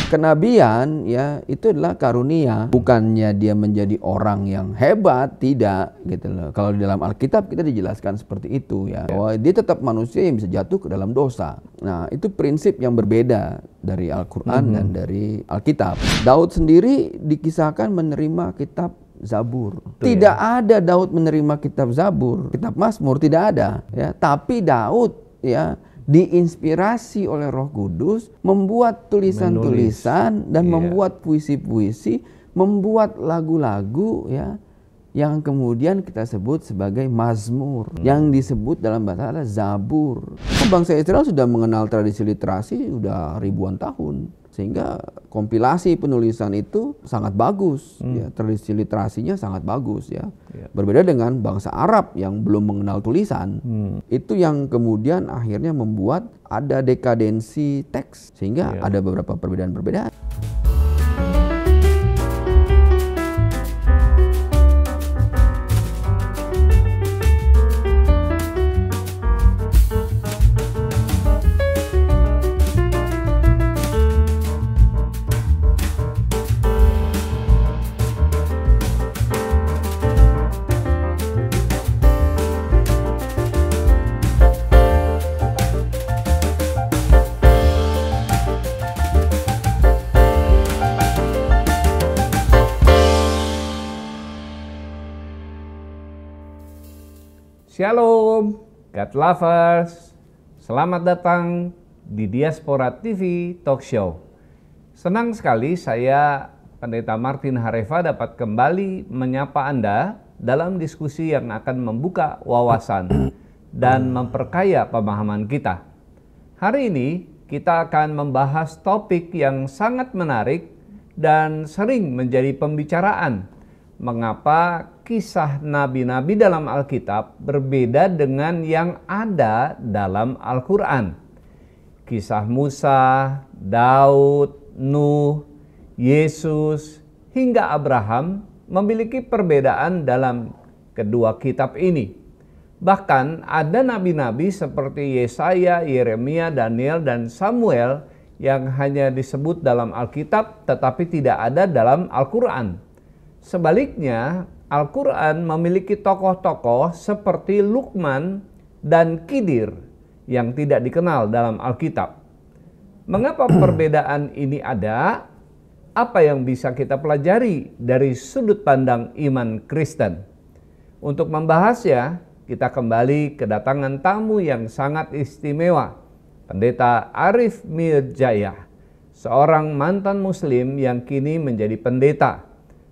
Kenabian ya itu adalah karunia, bukannya dia menjadi orang yang hebat, tidak gitu loh. Kalau di dalam Alkitab kita dijelaskan seperti itu ya, bahwa dia tetap manusia yang bisa jatuh ke dalam dosa. Nah, itu prinsip yang berbeda dari Al-Qur'an dan dari Alkitab. Daud sendiri dikisahkan menerima kitab Zabur. Tidak ada Daud menerima kitab Zabur, kitab Mazmur tidak ada ya, tapi Daud ya diinspirasi oleh Roh Kudus membuat tulisan-tulisan dan membuat puisi-puisi, membuat lagu-lagu ya yang kemudian kita sebut sebagai Mazmur, yang disebut dalam bahasa Arab Zabur. Bangsa Israel sudah mengenal tradisi literasi sudah ribuan tahun, sehingga kompilasi penulisan itu sangat bagus ya, tradisi literasinya sangat bagus ya. Berbeda dengan bangsa Arab yang belum mengenal tulisan. Itu yang kemudian akhirnya membuat ada dekadensi teks, sehingga ada beberapa perbedaan-perbedaan. Shalom, God lovers. Selamat datang di Diaspora TV Talk Show. Senang sekali saya, Pendeta Martin Hareva, dapat kembali menyapa Anda dalam diskusi yang akan membuka wawasan dan memperkaya pemahaman kita. Hari ini kita akan membahas topik yang sangat menarik dan sering menjadi pembicaraan. Mengapa kisah nabi-nabi dalam Alkitab berbeda dengan yang ada dalam Al-Quran? Kisah Musa, Daud, Nuh, Yesus, hingga Abraham memiliki perbedaan dalam kedua kitab ini. Bahkan ada nabi-nabi seperti Yesaya, Yeremia, Daniel, dan Samuel yang hanya disebut dalam Alkitab tetapi tidak ada dalam Al-Quran. Sebaliknya, Al-Quran memiliki tokoh-tokoh seperti Luqman dan Khidir yang tidak dikenal dalam Alkitab. Mengapa perbedaan ini ada? Apa yang bisa kita pelajari dari sudut pandang iman Kristen? Untuk membahasnya, kita kembali kedatangan tamu yang sangat istimewa, Pendeta Arif Mirjaya, seorang mantan Muslim yang kini menjadi pendeta,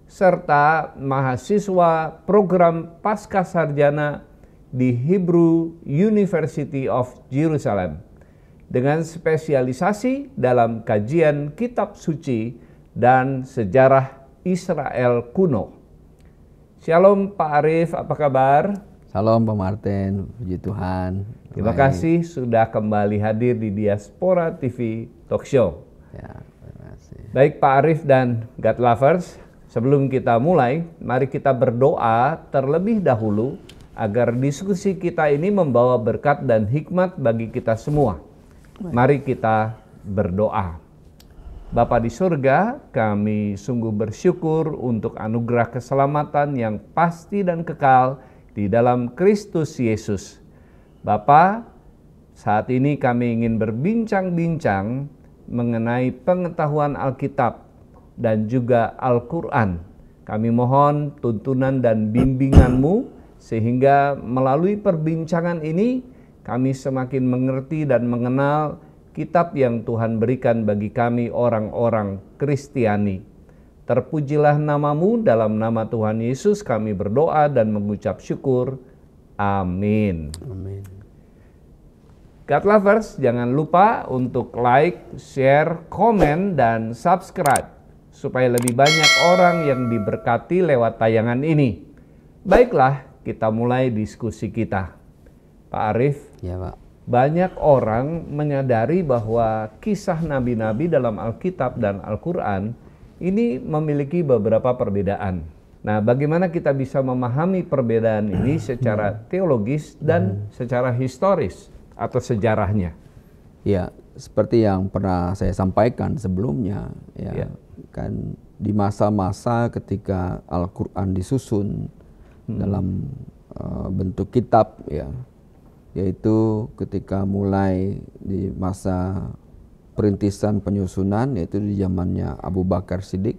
serta mahasiswa program Pasca Sarjana di Hebrew University of Jerusalem dengan spesialisasi dalam kajian kitab suci dan sejarah Israel kuno. Shalom Pak Arif, apa kabar? Salam Pak Martin, puji Tuhan. Terima kasih sudah kembali hadir di Diaspora TV Talk Show. Ya, terima kasih. Baik Pak Arif dan God Lovers, sebelum kita mulai, mari kita berdoa terlebih dahulu agar diskusi kita ini membawa berkat dan hikmat bagi kita semua. Mari kita berdoa. Bapa di surga, kami sungguh bersyukur untuk anugerah keselamatan yang pasti dan kekal di dalam Kristus Yesus. Bapa, saat ini kami ingin berbincang-bincang mengenai pengetahuan Alkitab dan juga Al-Quran. Kami mohon tuntunan dan bimbingan-Mu sehingga melalui perbincangan ini kami semakin mengerti dan mengenal kitab yang Tuhan berikan bagi kami orang-orang Kristiani. Terpujilah nama-Mu, dalam nama Tuhan Yesus kami berdoa dan mengucap syukur. Amin. Amin. God lovers, jangan lupa untuk like, share, komen, dan subscribe supaya lebih banyak orang yang diberkati lewat tayangan ini. Baiklah, kita mulai diskusi kita. Pak Arif, Ya Pak. banyak orang menyadari bahwa kisah nabi-nabi dalam Alkitab dan Al-Quran ini memiliki beberapa perbedaan. Nah, bagaimana kita bisa memahami perbedaan ini secara teologis dan secara historis atau sejarahnya? Ya, seperti yang pernah saya sampaikan sebelumnya, ya, kan di masa-masa ketika Al-Quran disusun dalam bentuk kitab, ya, yaitu ketika mulai di masa perintisan penyusunan, yaitu di zamannya Abu Bakar Siddiq,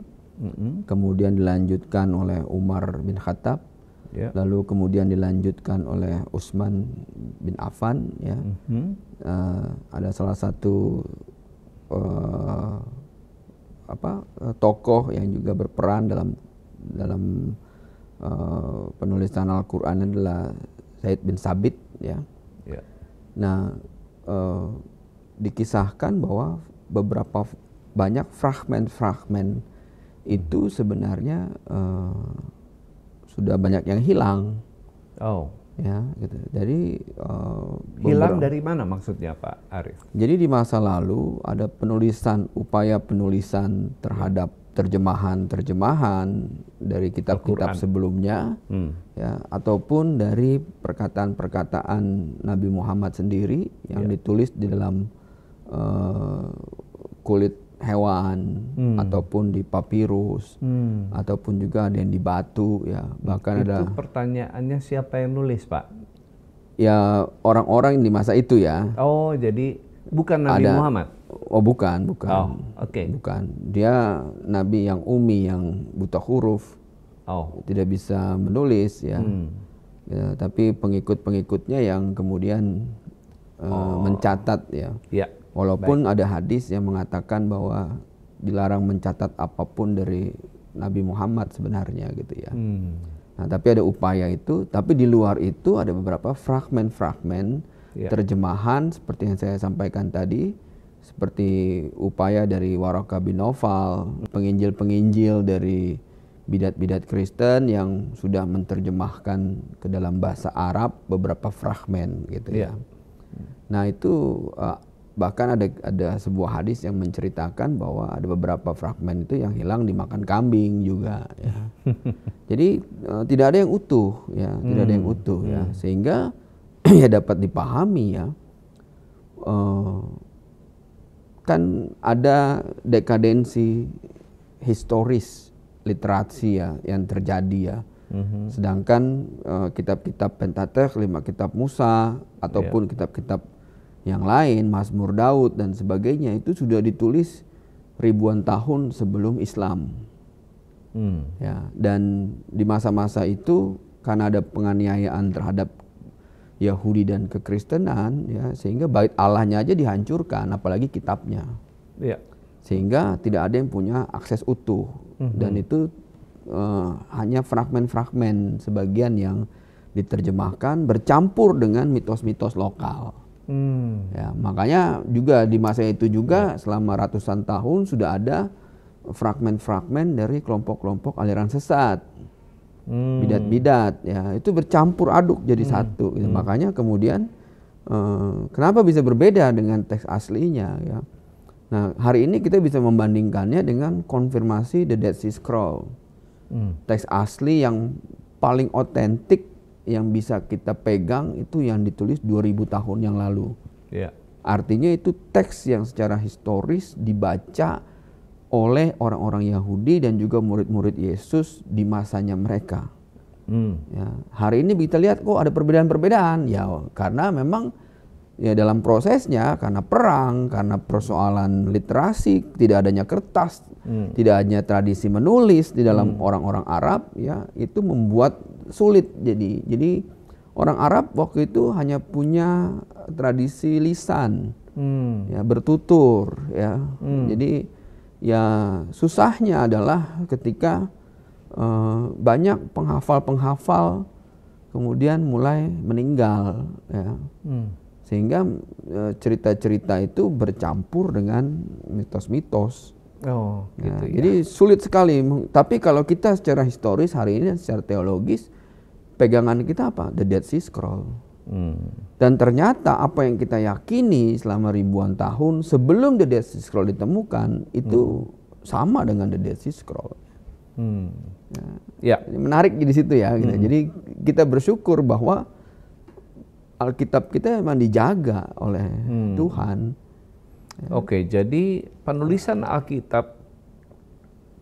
kemudian dilanjutkan oleh Umar bin Khattab, lalu kemudian dilanjutkan oleh Utsman bin Affan, ya. Ada salah satu tokoh yang juga berperan dalam penulisan Al-Quran adalah Zaid bin Sabit, ya. Nah, dikisahkan bahwa beberapa banyak fragmen-fragmen itu sebenarnya sudah banyak yang hilang. Ya, gitu. Jadi hilang dari mana maksudnya, Pak Arief? Jadi di masa lalu ada upaya penulisan terhadap terjemahan dari kitab-kitab sebelumnya, ya, ataupun dari perkataan-perkataan Nabi Muhammad sendiri yang ditulis di dalam kulit hewan, ataupun di papirus, ataupun juga ada yang di batu, ya. Bahkan itu pertanyaannya siapa yang nulis, Pak? Ya, orang-orang di masa itu, ya. Oh, jadi bukan Nabi Muhammad? Oh, bukan. Bukan. Dia nabi yang umi, yang buta huruf, tidak bisa menulis, ya. Ya, tapi pengikut-pengikutnya yang kemudian mencatat, ya. Walaupun ada hadis yang mengatakan bahwa dilarang mencatat apapun dari Nabi Muhammad sebenarnya, gitu, ya. Nah, tapi ada upaya itu. Tapi di luar itu ada beberapa fragmen-fragmen terjemahan seperti yang saya sampaikan tadi, seperti upaya dari Waraka bin Naufal, penginjil-penginjil dari bidat-bidat Kristen yang sudah menerjemahkan ke dalam bahasa Arab beberapa fragmen, gitu, ya. Nah, itu bahkan ada sebuah hadis yang menceritakan bahwa ada beberapa fragmen itu yang hilang dimakan kambing juga, ya. Jadi tidak ada yang utuh, ya, tidak ada yang utuh, ya, sehingga ya dapat dipahami, ya. Kan ada dekadensi historis literasi, ya, yang terjadi, ya. Sedangkan kitab-kitab Pentateuch, 5 kitab Musa, ataupun kitab-kitab yang lain, Mazmur Daud dan sebagainya, itu sudah ditulis ribuan tahun sebelum Islam. Ya, dan di masa-masa itu karena ada penganiayaan terhadap Yahudi dan kekristenan, ya, sehingga bait Allahnya aja dihancurkan, apalagi kitabnya. Sehingga tidak ada yang punya akses utuh, dan itu hanya fragmen-fragmen sebagian yang diterjemahkan bercampur dengan mitos-mitos lokal. Ya, makanya juga di masa itu juga selama ratusan tahun sudah ada fragmen-fragmen dari kelompok-kelompok aliran sesat, bidat-bidat, ya, itu bercampur aduk jadi satu. Gitu. Makanya kemudian kenapa bisa berbeda dengan teks aslinya, ya? Nah, hari ini kita bisa membandingkannya dengan konfirmasi The Dead Sea Scroll, teks asli yang paling otentik yang bisa kita pegang itu yang ditulis 2000 tahun yang lalu. Artinya itu teks yang secara historis dibaca oleh orang-orang Yahudi dan juga murid-murid Yesus di masanya mereka. Ya, hari ini kita lihat kok ada perbedaan-perbedaan, ya, karena memang ya dalam prosesnya, karena perang, karena persoalan literasi, tidak adanya kertas, tidak adanya tradisi menulis di dalam orang-orang Arab, ya, itu membuat sulit. Jadi orang Arab waktu itu hanya punya tradisi lisan, ya, bertutur, ya. Jadi ya susahnya adalah ketika banyak penghafal-penghafal kemudian mulai meninggal, ya. Sehingga cerita-cerita itu bercampur dengan mitos-mitos. Gitu, ya. Jadi sulit sekali. Tapi kalau kita secara historis hari ini, secara teologis, pegangan kita apa? The Dead Sea Scroll. Dan ternyata apa yang kita yakini selama ribuan tahun sebelum The Dead Sea Scroll ditemukan itu sama dengan The Dead Sea Scroll. Ya, menarik di situ, ya. Gitu. Jadi kita bersyukur bahwa Alkitab kita memang dijaga oleh Tuhan. Oke, jadi penulisan Alkitab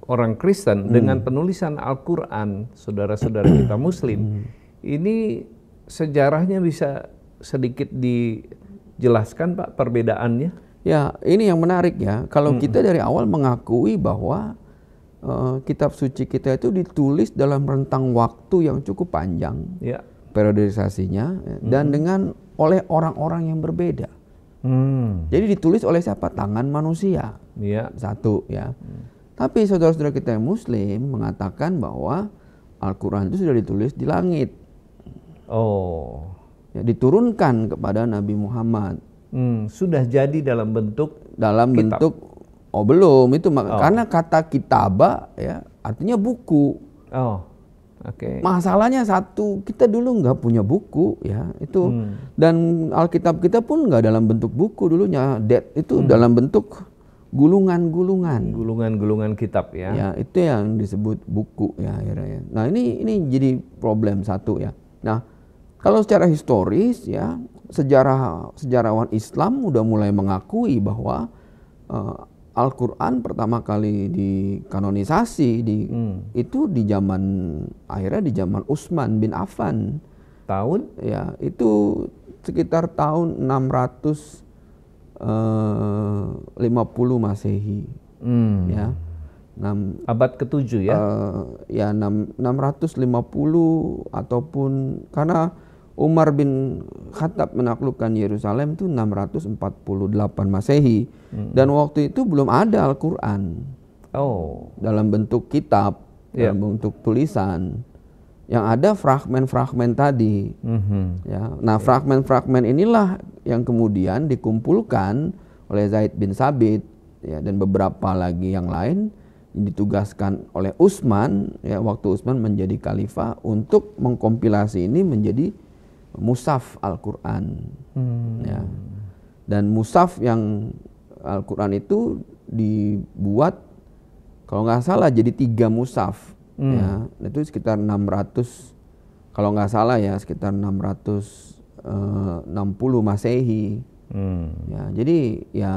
orang Kristen dengan penulisan Al-Quran, saudara-saudara kita Muslim, ini sejarahnya bisa sedikit dijelaskan, Pak, perbedaannya? Ya, ini yang menarik ya. Kalau kita dari awal mengakui bahwa kitab suci kita itu ditulis dalam rentang waktu yang cukup panjang, Ya. periodisasinya, dan dengan oleh orang-orang yang berbeda. Jadi ditulis oleh siapa? Tangan manusia. Ya. Satu ya. Tapi saudara-saudara kita yang Muslim mengatakan bahwa Al-Quran itu sudah ditulis di langit. Oh. Ya, diturunkan kepada Nabi Muhammad. Sudah jadi dalam bentuk kitab. Oh belum itu karena kata kitaba ya artinya buku. Oh. Oke. Masalahnya satu, kita dulu nggak punya buku ya itu, dan Alkitab kita pun nggak dalam bentuk buku dulunya, itu dalam bentuk gulungan kitab ya. Ya, itu yang disebut buku ya akhirnya. Nah, ini jadi problem satu ya. Nah, kalau secara historis ya, sejarawan Islam udah mulai mengakui bahwa Al-Qur'an pertama kali dikanonisasi itu di zaman Utsman bin Affan. Tahun? Ya, itu sekitar tahun 650 Masehi. Ya. Abad ke-7 ya? Ya 650 ataupun karena Umar bin Khattab menaklukkan Yerusalem itu 648 Masehi. Dan waktu itu belum ada Al-Qur'an. Dalam bentuk kitab, dalam bentuk tulisan. Yang ada fragmen-fragmen tadi. Ya. Nah, fragmen-fragmen inilah yang kemudian dikumpulkan oleh Zaid bin Sabit ya, dan beberapa lagi yang lain ditugaskan oleh Utsman ya, waktu Utsman menjadi khalifah untuk mengkompilasi ini menjadi mushaf Al-Qur'an. Ya. Dan mushaf yang Al-Qur'an itu dibuat kalau nggak salah jadi 3 mushaf. Ya, itu sekitar 600 kalau nggak salah ya, sekitar 660 Masehi. Ya, jadi ya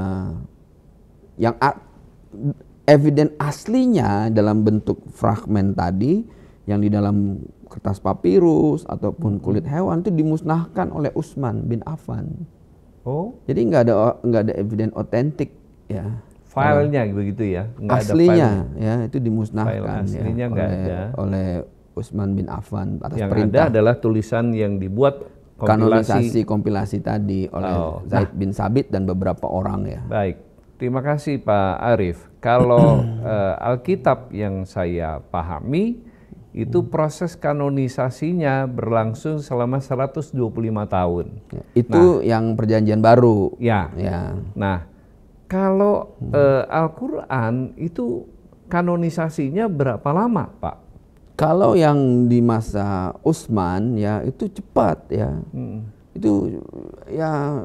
yang eviden aslinya dalam bentuk fragmen tadi yang di dalam kertas papirus ataupun kulit hewan itu dimusnahkan oleh Utsman bin Affan. Jadi nggak ada eviden otentik ya. Filenya begitu ya? Aslinya ya itu dimusnahkan. File aslinya ya, nggak ada oleh Utsman bin Affan atas yang perintah. Yang ada adalah tulisan yang dibuat kompilasi tadi oleh Zaid bin Sabit dan beberapa orang ya. Baik, terima kasih Pak Arif. Kalau Alkitab yang saya pahami itu proses kanonisasinya berlangsung selama 125 tahun. Ya, itu yang Perjanjian Baru. Ya. Nah, kalau Al-Qur'an itu kanonisasinya berapa lama, Pak? Kalau yang di masa Utsman ya itu cepat ya. Itu ya,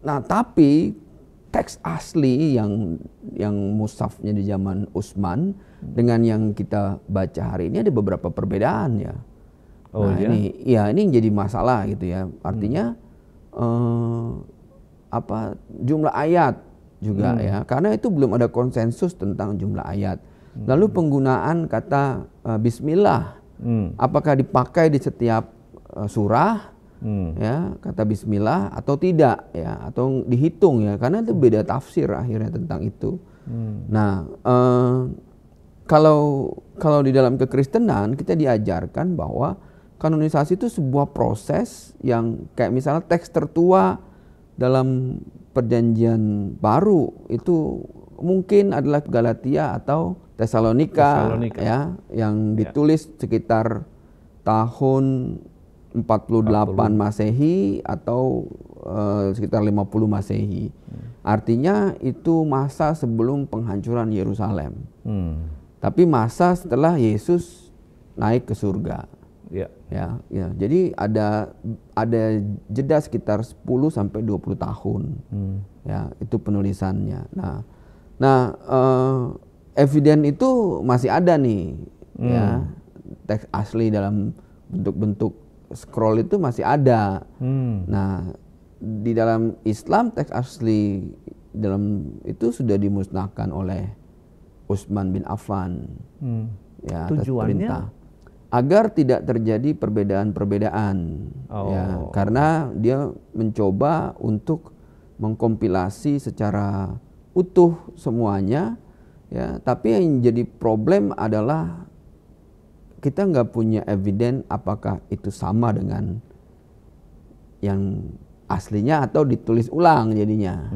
nah tapi teks asli yang mushafnya di zaman Utsman dengan yang kita baca hari ini ada beberapa perbedaan ya. Ini yang jadi masalah gitu ya. Artinya jumlah ayat juga ya, karena itu belum ada konsensus tentang jumlah ayat. Lalu penggunaan kata Bismillah, apakah dipakai di setiap surah ya kata Bismillah atau tidak ya, atau dihitung ya, karena itu beda tafsir akhirnya tentang itu. Nah kalau di dalam kekristenan kita diajarkan bahwa kanonisasi itu sebuah proses yang kayak misalnya teks tertua dalam Perjanjian Baru itu mungkin adalah Galatia atau Tesalonika. Ya, yang ditulis sekitar tahun 48 Masehi atau sekitar 50 Masehi. Artinya itu masa sebelum penghancuran Yerusalem. Tapi masa setelah Yesus naik ke surga. Ya. Jadi ada jeda sekitar 10 sampai 20 tahun. Ya, itu penulisannya. Nah, eviden itu masih ada nih. Ya. Teks asli dalam bentuk-bentuk scroll itu masih ada. Nah, di dalam Islam teks asli dalam itu sudah dimusnahkan oleh Utsman bin Affan. Ya, atas Tujuannya? perintah agar tidak terjadi perbedaan-perbedaan. Ya, karena dia mencoba untuk mengkompilasi secara utuh semuanya, ya. Tapi yang jadi problem adalah kita nggak punya eviden apakah itu sama dengan yang aslinya atau ditulis ulang jadinya.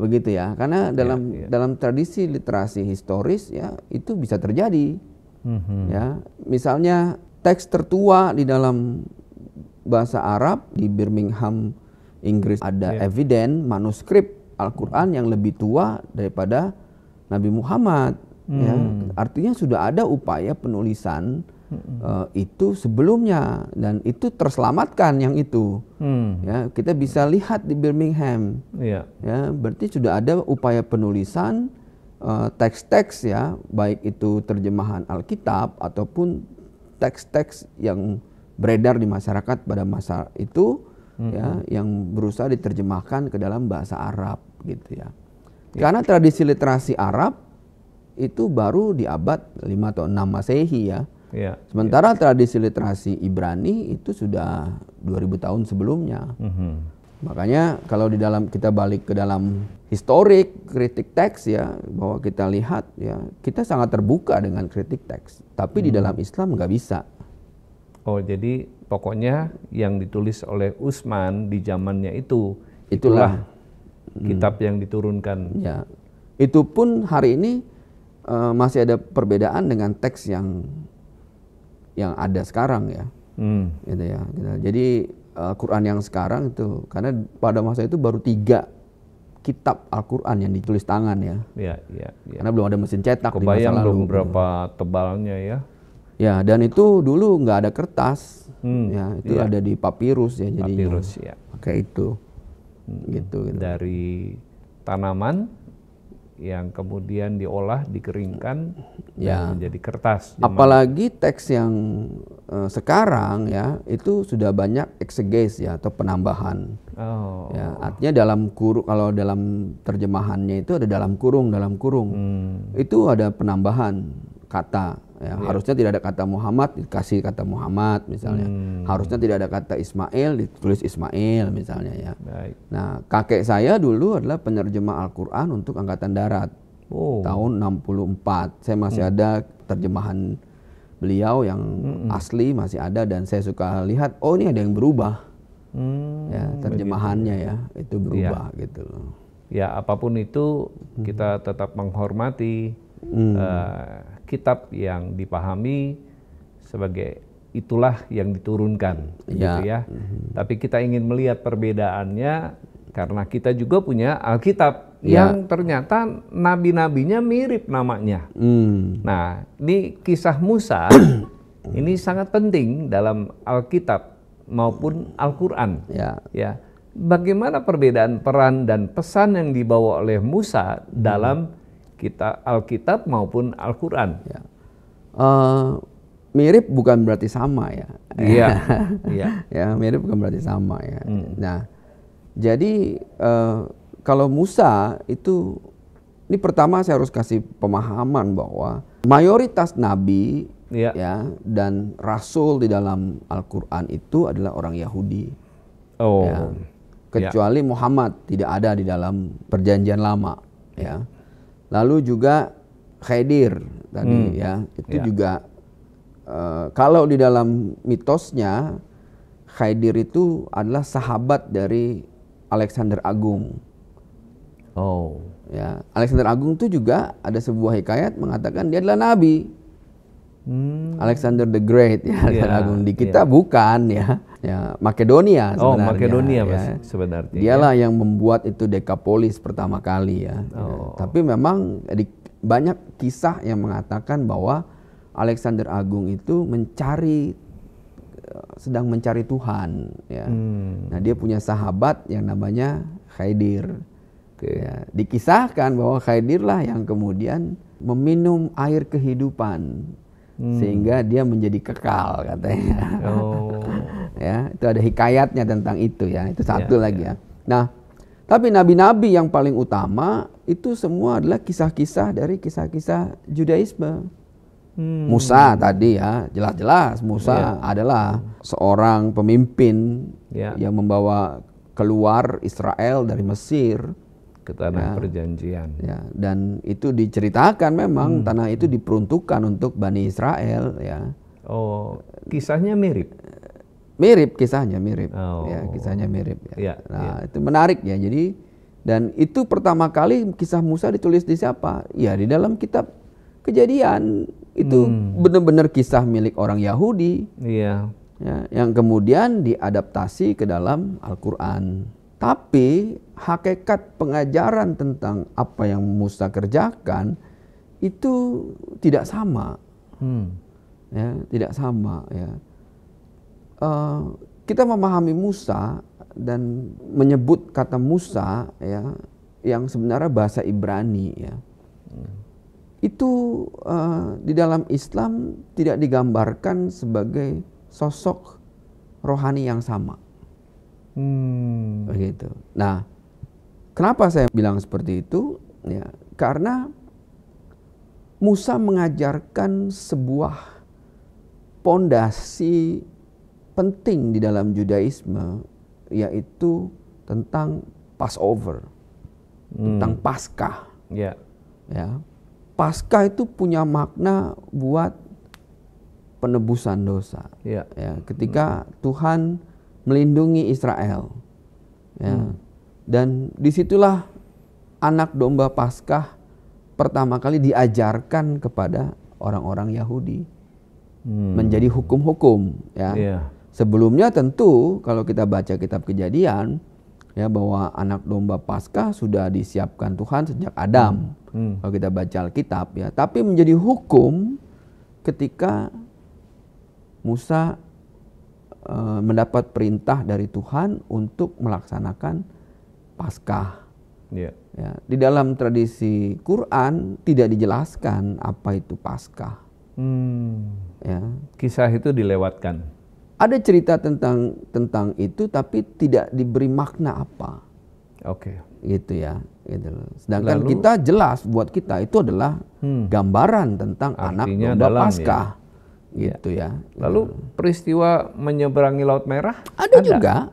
Begitu ya. Karena dalam tradisi literasi historis ya itu bisa terjadi. Ya, misalnya teks tertua di dalam bahasa Arab di Birmingham, Inggris ada eviden manuskrip Al-Quran yang lebih tua daripada Nabi Muhammad. Ya, artinya sudah ada upaya penulisan itu sebelumnya dan itu terselamatkan yang itu. Ya, kita bisa lihat di Birmingham. Ya, berarti sudah ada upaya penulisan teks-teks ya, baik itu terjemahan Alkitab ataupun teks-teks yang beredar di masyarakat pada masa itu, ya, yang berusaha diterjemahkan ke dalam bahasa Arab gitu ya. Karena tradisi literasi Arab itu baru di abad 5 atau 6 Masehi ya. Sementara tradisi literasi Ibrani itu sudah 2000 tahun sebelumnya. Makanya kalau di dalam kita balik ke dalam historik kritik teks ya, bahwa kita lihat ya kita sangat terbuka dengan kritik teks, tapi di dalam Islam nggak bisa. Oh, jadi pokoknya yang ditulis oleh Utsman di zamannya itulah kitab yang diturunkan. Ya, itu pun hari ini masih ada perbedaan dengan teks yang ada sekarang ya. Gitu ya. Jadi Al-Quran yang sekarang itu, karena pada masa itu baru 3 kitab Al-Quran yang ditulis tangan ya. Karena belum ada mesin cetak. Kebayang di masa lalu. Belum berapa tebalnya ya. Ya, dan itu dulu nggak ada kertas. Ya, itu ada di papirus ya jadinya. Papirus ya. Kayak itu. Gitu. Dari tanaman yang kemudian diolah, dikeringkan dan menjadi kertas. Apalagi teks yang sekarang ya itu sudah banyak ekseges ya atau penambahan. Ya, artinya dalam kurung, kalau dalam terjemahannya itu ada dalam kurung. Itu ada penambahan kata. Ya, harusnya tidak ada kata Muhammad, dikasih kata Muhammad misalnya. Harusnya tidak ada kata Ismail, ditulis Ismail misalnya ya. Nah, kakek saya dulu adalah penerjemah Al-Quran untuk Angkatan Darat. Tahun 64. Saya masih ada terjemahan beliau yang asli masih ada, dan saya suka lihat, oh ini ada yang berubah. Ya, terjemahannya ya, itu berubah gitu loh. Ya, apapun itu kita tetap menghormati kitab yang dipahami sebagai itulah yang diturunkan, gitu ya. Tapi kita ingin melihat perbedaannya karena kita juga punya Alkitab yang ternyata nabi-nabinya mirip namanya. Nah, ini kisah Musa ini sangat penting dalam Alkitab maupun Al-Quran. Ya. Bagaimana perbedaan peran dan pesan yang dibawa oleh Musa dalam Alkitab maupun Al-Quran? Mirip bukan berarti sama ya. Ya, mirip bukan berarti sama ya. Nah, jadi kalau Musa itu, ini pertama saya harus kasih pemahaman bahwa mayoritas nabi ya dan rasul di dalam Al-Quran itu adalah orang Yahudi. Ya. Kecuali Muhammad tidak ada di dalam Perjanjian Lama ya. Lalu juga Khidir tadi ya, itu juga kalau di dalam mitosnya Khidir itu adalah sahabat dari Alexander Agung. Ya, Alexander Agung itu juga ada sebuah hikayat mengatakan dia adalah nabi. Alexander the Great ya, Alexander Agung di kita bukan ya. Ya, Makedonia sebenarnya. Makedonia ya. Sebenarnya. Dialah yang membuat itu Dekapolis pertama kali ya. Tapi memang banyak kisah yang mengatakan bahwa Alexander Agung itu sedang mencari Tuhan ya. Nah, dia punya sahabat yang namanya Khidir. Ya, dikisahkan bahwa Khidir lah yang kemudian meminum air kehidupan sehingga dia menjadi kekal katanya. Ya, itu ada hikayatnya tentang itu ya. Itu satu lagi ya. Nah, Tapi nabi-nabi yang paling utama itu semua adalah kisah-kisah dari kisah-kisah Judaisme. Musa tadi ya, jelas-jelas Musa adalah seorang pemimpin yang membawa keluar Israel dari Mesir ke tanah perjanjian. Ya, dan itu diceritakan memang tanah itu diperuntukkan untuk Bani Israel ya. Oh, kisahnya mirip. Mirip kisahnya, mirip. Oh. Ya, kisahnya mirip ya. Ya, Nah, itu menarik ya. Jadi dan itu pertama kali kisah Musa ditulis di siapa? Ya, di dalam kitab Kejadian. Itu benar-benar kisah milik orang Yahudi. Iya. Ya, yang kemudian diadaptasi ke dalam Al-Qur'an. Tapi hakikat pengajaran tentang apa yang Musa kerjakan itu tidak sama. Ya, tidak sama ya. Kita memahami Musa dan menyebut kata Musa ya yang sebenarnya bahasa Ibrani ya. Itu di dalam Islam tidak digambarkan sebagai sosok rohani yang sama. Begitu. Nah, kenapa saya bilang seperti itu? Ya, karena Musa mengajarkan sebuah pondasi penting di dalam Judaisme, yaitu tentang Passover, tentang Paskah. Ya. Ya, Paskah itu punya makna buat penebusan dosa. Ya. Ya, ketika Tuhan melindungi Israel, ya, dan disitulah anak domba Paskah pertama kali diajarkan kepada orang-orang Yahudi menjadi hukum-hukum. Ya. Yeah. Sebelumnya tentu kalau kita baca kitab Kejadian ya bahwa anak domba Paskah sudah disiapkan Tuhan sejak Adam. Kalau kita baca Alkitab ya, tapi menjadi hukum ketika Musa mendapat perintah dari Tuhan untuk melaksanakan Paskah. Yeah. Ya, di dalam tradisi Quran tidak dijelaskan apa itu Paskah. Ya. Kisah itu dilewatkan. Ada cerita tentang itu, tapi tidak diberi makna apa. Oke. Gitu ya. Gitu. Sedangkan kita jelas buat kita itu adalah gambaran tentang anak domba Paskah. Ya. Gitu ya. Lalu peristiwa menyeberangi Laut Merah? Ada juga.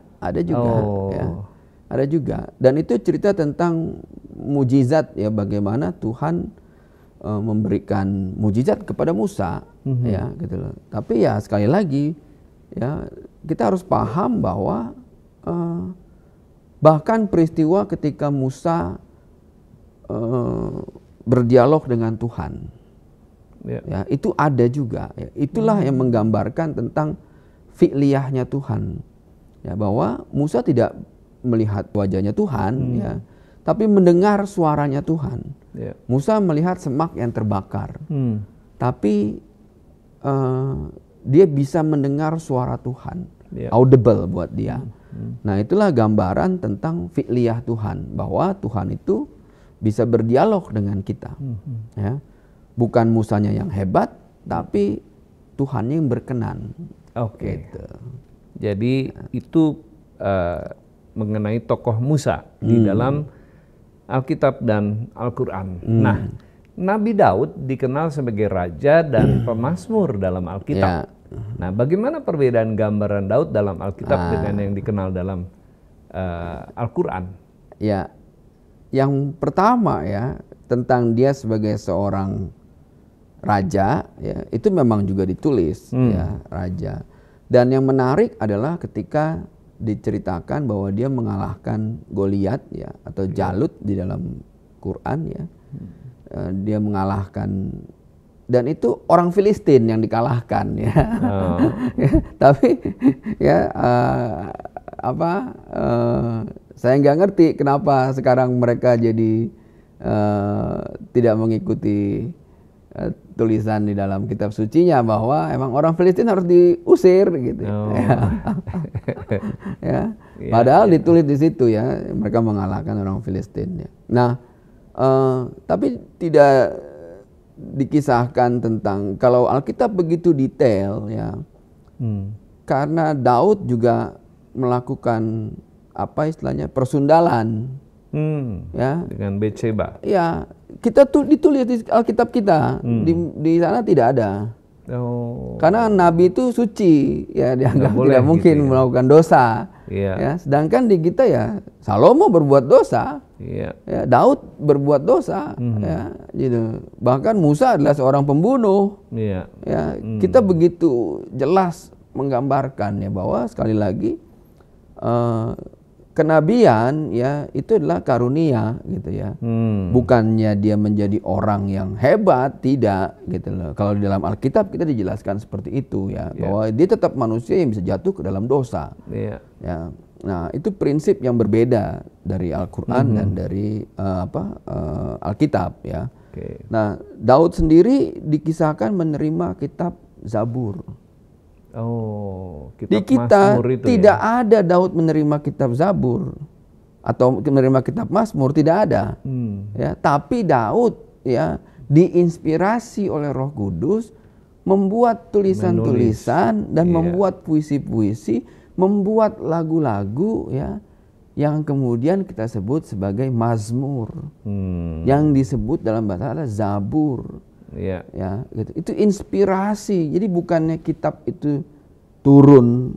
Oh. Ya. Ada juga. Dan itu cerita tentang mujizat ya, bagaimana Tuhan memberikan mujizat kepada Musa. Ya, gitu loh. Tapi ya sekali lagi ya, kita harus paham bahwa bahkan peristiwa ketika Musa berdialog dengan Tuhan, ya, itu ada juga. Ya. Itulah yang menggambarkan tentang fi'liyahnya Tuhan, ya, bahwa Musa tidak melihat wajahnya Tuhan, ya, tapi mendengar suaranya Tuhan. Yeah. Musa melihat semak yang terbakar, tapi dia bisa mendengar suara Tuhan, audible buat dia. Nah, itulah gambaran tentang fi'liyah Tuhan, bahwa Tuhan itu bisa berdialog dengan kita. Ya. Bukan Musanya yang hebat, tapi Tuhannya yang berkenan. Oke. Gitu. Jadi itu mengenai tokoh Musa di dalam Alkitab dan Al-Quran. Nah, Nabi Daud dikenal sebagai raja dan pemazmur dalam Alkitab. Nah, bagaimana perbedaan gambaran Daud dalam Alkitab dengan yang dikenal dalam Al-Quran? Ya, yang pertama ya, tentang dia sebagai seorang raja, ya, itu memang juga ditulis, ya, raja. Dan yang menarik adalah ketika diceritakan bahwa dia mengalahkan Goliat, ya, atau Jalut di dalam Quran, ya. Dia mengalahkan, dan itu orang Filistin yang dikalahkan, ya. Tapi ya saya nggak ngerti kenapa sekarang mereka jadi tidak mengikuti tulisan di dalam kitab sucinya bahwa emang orang Filistin harus diusir gitu. Ya. Padahal ditulis di situ ya, mereka mengalahkan orang Filistin, ya. Nah, tapi tidak dikisahkan tentang, kalau Alkitab begitu detail, ya. Karena Daud juga melakukan apa istilahnya persundalan, Ya, Dengan Betseba. ya kita ditulis di Alkitab kita, di sana tidak ada. Oh. Karena nabi itu suci, ya dianggap boleh tidak mungkin gitu ya. melakukan dosa. Iya. Ya, sedangkan di kita ya Salomo berbuat dosa, Iya. ya Daud berbuat dosa, ya gitu. Bahkan Musa adalah seorang pembunuh. Iya. Ya, kita begitu jelas menggambarkan ya bahwa sekali lagi kenabian ya itu adalah karunia gitu ya. Bukannya dia menjadi orang yang hebat, tidak gitu loh. Kalau di dalam Alkitab kita dijelaskan seperti itu ya, bahwa dia tetap manusia yang bisa jatuh ke dalam dosa. Iya. Ya. Nah, itu prinsip yang berbeda dari Al-Qur'an dan dari Alkitab ya. Oke. Nah, Daud sendiri dikisahkan menerima kitab Zabur. Oh, Di kita Mazmur itu tidak ya? ada Daud menerima kitab Zabur atau menerima kitab Mazmur, tidak ada. Ya, tapi Daud ya diinspirasi oleh Roh Kudus membuat tulisan-tulisan dan membuat puisi-puisi, membuat lagu-lagu ya yang kemudian kita sebut sebagai Mazmur. Yang disebut dalam bahasa adalah Zabur. Iya. Ya, gitu. Itu inspirasi. Jadi bukannya kitab itu turun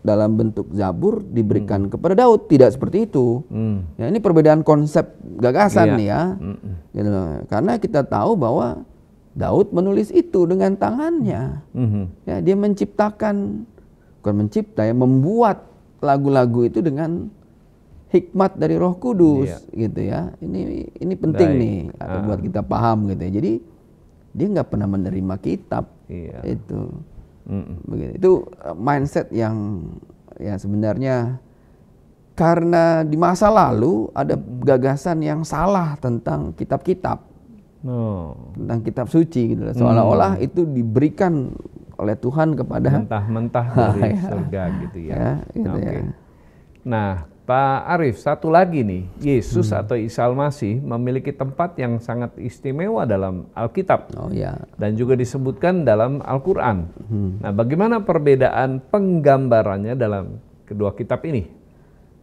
dalam bentuk Zabur diberikan kepada Daud, tidak seperti itu. Ya, ini perbedaan konsep gagasan nih ya. Gitu. Karena kita tahu bahwa Daud menulis itu dengan tangannya. Ya, dia menciptakan, bukan mencipta ya, membuat lagu-lagu itu dengan hikmat dari Roh Kudus, gitu ya. Ini penting nih buat kita paham gitu ya. Jadi dia nggak pernah menerima kitab. Itu begitu. Itu mindset yang ya sebenarnya karena di masa lalu ada gagasan yang salah tentang kitab-kitab, tentang kitab suci gitu. Seolah-olah itu diberikan oleh Tuhan kepada mentah-mentah dari surga gitu ya. Gitu ya. Nah, Pak Arief, satu lagi nih, Yesus atau Isa Al-Masih memiliki tempat yang sangat istimewa dalam Alkitab. Oh ya. Dan juga disebutkan dalam Al-Quran. Nah, bagaimana perbedaan penggambarannya dalam kedua kitab ini?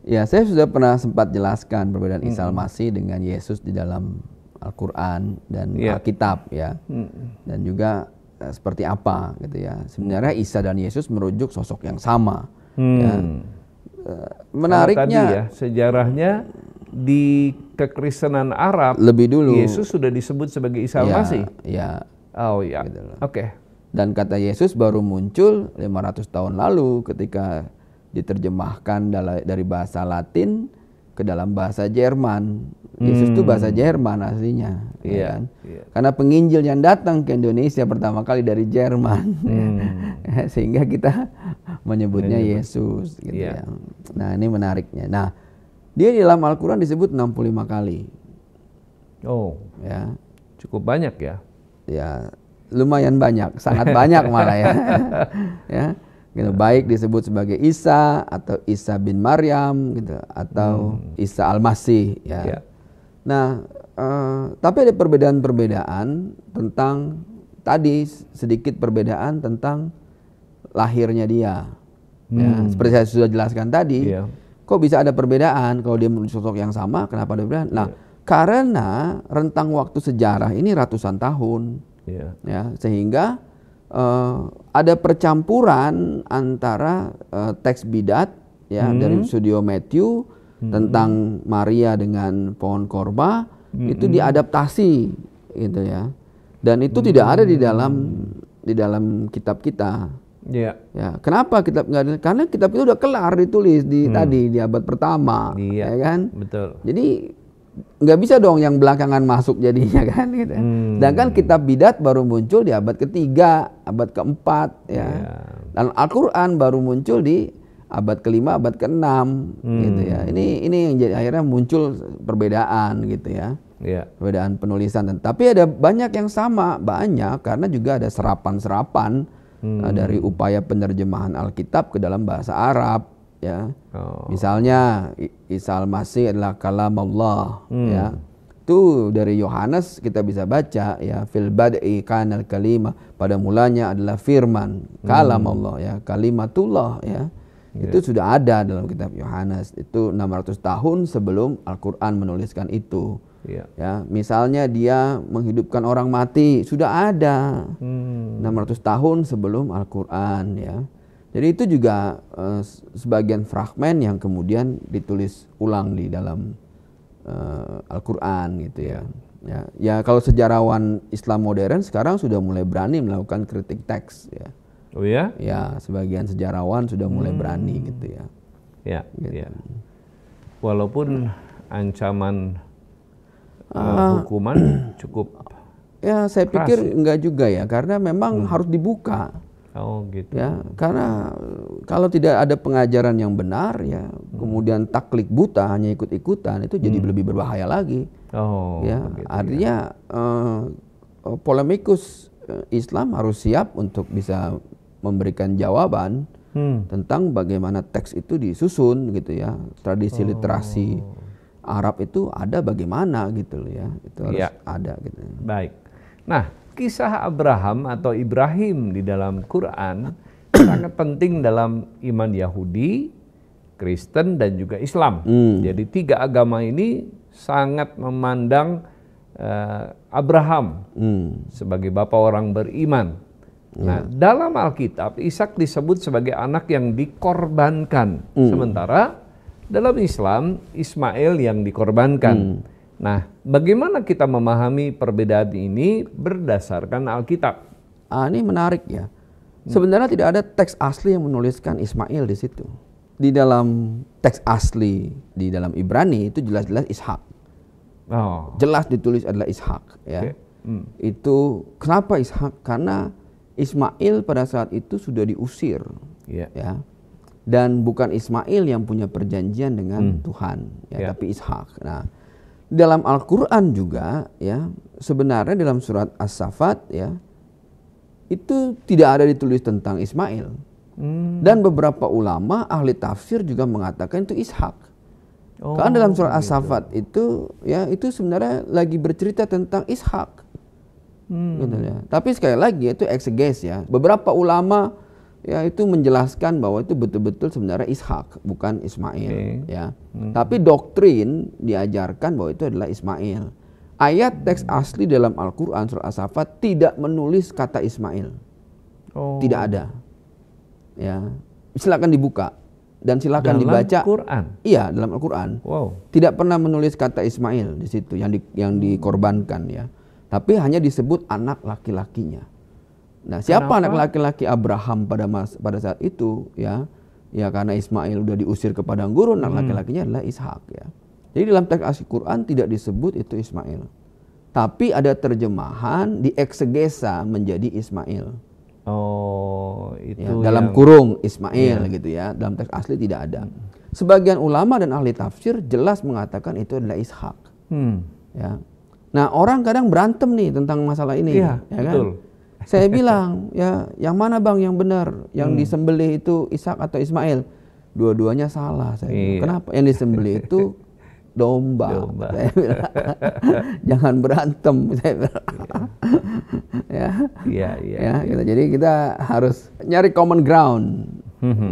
Ya, saya sudah pernah sempat jelaskan perbedaan Isa Al-Masih dengan Yesus di dalam Al-Quran dan Alkitab ya. Dan juga seperti apa gitu ya. Sebenarnya Isa dan Yesus merujuk sosok yang sama. Ya. Menariknya tadi ya, sejarahnya di kekristenan Arab lebih dulu Yesus sudah disebut sebagai Isa Al-Masih. Ya. Oh ya. Gitu loh. Oke. Dan kata Yesus baru muncul 500 tahun lalu ketika diterjemahkan dari bahasa Latin ke dalam bahasa Jerman. Yesus itu bahasa Jerman aslinya. Ya kan? Karena penginjil yang datang ke Indonesia pertama kali dari Jerman. Sehingga kita menyebutnya Yesus gitu ya. Nah, ini menariknya. Nah, dia di dalam Al-Quran disebut 65 kali. Oh, ya. Cukup banyak ya. Ya, lumayan banyak, sangat banyak malah ya. Ya. Gitu, baik disebut sebagai Isa atau Isa bin Maryam gitu atau Isa Al-Masih ya. Nah, tapi ada perbedaan-perbedaan tentang tadi, sedikit perbedaan tentang lahirnya dia. Ya, seperti saya sudah jelaskan tadi, kok bisa ada perbedaan kalau dia menulis sosok yang sama, kenapa ada perbedaan? Nah, karena rentang waktu sejarah ini ratusan tahun, ya, sehingga ada percampuran antara teks bidat ya dari studio Matthew tentang Maria dengan pohon korba itu diadaptasi gitu ya, dan itu tidak ada di dalam kitab kita. Ya, kenapa kitab nggak ada? Karena kitab itu udah kelar ditulis tadi di abad pertama, ya kan? Betul. Jadi nggak bisa dong yang belakangan masuk jadinya kan gitu. Sedangkan kitab bidat baru muncul di abad ketiga, abad keempat ya. Dan Al-Quran baru muncul di abad kelima, abad keenam gitu ya. Ini yang jadi akhirnya muncul perbedaan gitu ya. Perbedaan penulisan. Tapi ada banyak yang sama, banyak karena juga ada serapan-serapan dari upaya penerjemahan Alkitab ke dalam bahasa Arab. Ya, misalnya Isa Al-Masih adalah kalam Allah, ya. Itu dari Yohanes kita bisa baca ya, fil bad'i kanal kalimah, pada mulanya adalah firman, kalam Allah ya, kalimatullah ya. Itu sudah ada dalam kitab Yohanes. Itu 600 tahun sebelum Al-Quran menuliskan itu. Ya, misalnya dia menghidupkan orang mati, sudah ada 600 tahun sebelum Al-Quran, ya. Jadi itu juga sebagian fragmen yang kemudian ditulis ulang di dalam Al-Quran gitu ya. Ya kalau sejarawan Islam modern sekarang sudah mulai berani melakukan kritik teks ya. Oh ya? Ya, sebagian sejarawan sudah mulai berani gitu ya. Ya, gitu. ya. Walaupun ancaman hukuman cukup. Ya, saya pikir enggak juga ya, karena memang harus dibuka. Oh gitu. Ya, karena kalau tidak ada pengajaran yang benar ya, kemudian taklid buta hanya ikut-ikutan, itu jadi lebih berbahaya lagi. Oh. Ya, gitu, artinya polemikus Islam harus siap untuk bisa memberikan jawaban tentang bagaimana teks itu disusun gitu ya. Tradisi literasi Arab itu ada bagaimana gitu ya. Itu harus ada gitu. Baik. Nah, kisah Abraham atau Ibrahim di dalam Quran sangat penting dalam iman Yahudi, Kristen dan juga Islam. Jadi tiga agama ini sangat memandang Abraham sebagai bapak orang beriman. Nah, dalam Alkitab Ishak disebut sebagai anak yang dikorbankan, sementara dalam Islam Ismail yang dikorbankan. Nah, bagaimana kita memahami perbedaan ini berdasarkan Alkitab? Ini menarik ya. Sebenarnya tidak ada teks asli yang menuliskan Ismail di situ. Di dalam teks asli di dalam Ibrani itu jelas-jelas Ishak. Jelas ditulis adalah Ishak ya. Itu kenapa Ishak? Karena Ismail pada saat itu sudah diusir, ya, dan bukan Ismail yang punya perjanjian dengan Tuhan, ya, tapi Ishak. Nah, dalam Al-Quran juga, ya, sebenarnya dalam surat As-Saffat, ya, itu tidak ada ditulis tentang Ismail, dan beberapa ulama ahli tafsir juga mengatakan itu Ishak. Karena dalam surat As-Saffat itu, ya, itu sebenarnya lagi bercerita tentang Ishak. Gitu ya. Tapi sekali lagi itu ekseges ya. Beberapa ulama ya itu menjelaskan bahwa itu betul-betul sebenarnya Ishak bukan Ismail ya. Tapi doktrin diajarkan bahwa itu adalah Ismail. Ayat teks asli dalam Al-Qur'an surah As-Saffat tidak menulis kata Ismail. Tidak ada. Ya. Silakan dibuka dan silakan dibaca. Dalam Al-Qur'an. Iya, dalam Al-Qur'an. Tidak pernah menulis kata Ismail di situ yang dikorbankan ya. Tapi hanya disebut anak laki-lakinya. Nah, siapa anak laki-laki Abraham pada saat itu ya? Ya karena Ismail udah diusir ke padang gurun, anak laki-lakinya adalah Ishak ya. Jadi dalam teks asli Quran tidak disebut itu Ismail. Tapi ada terjemahan dieksegesa menjadi Ismail. Itu ya, dalam kurung Ismail gitu ya. Dalam teks asli tidak ada. Sebagian ulama dan ahli tafsir jelas mengatakan itu adalah Ishak. Ya. Nah, orang kadang berantem nih tentang masalah ini, ya kan? Betul. Saya bilang, ya, yang mana bang yang benar? Yang disembelih itu Ishak atau Ismail? Dua-duanya salah. Saya bilang. Kenapa? Yang disembelih itu domba. Saya bilang. Jangan berantem. Saya bilang. Ya, gitu. Jadi kita harus nyari common ground,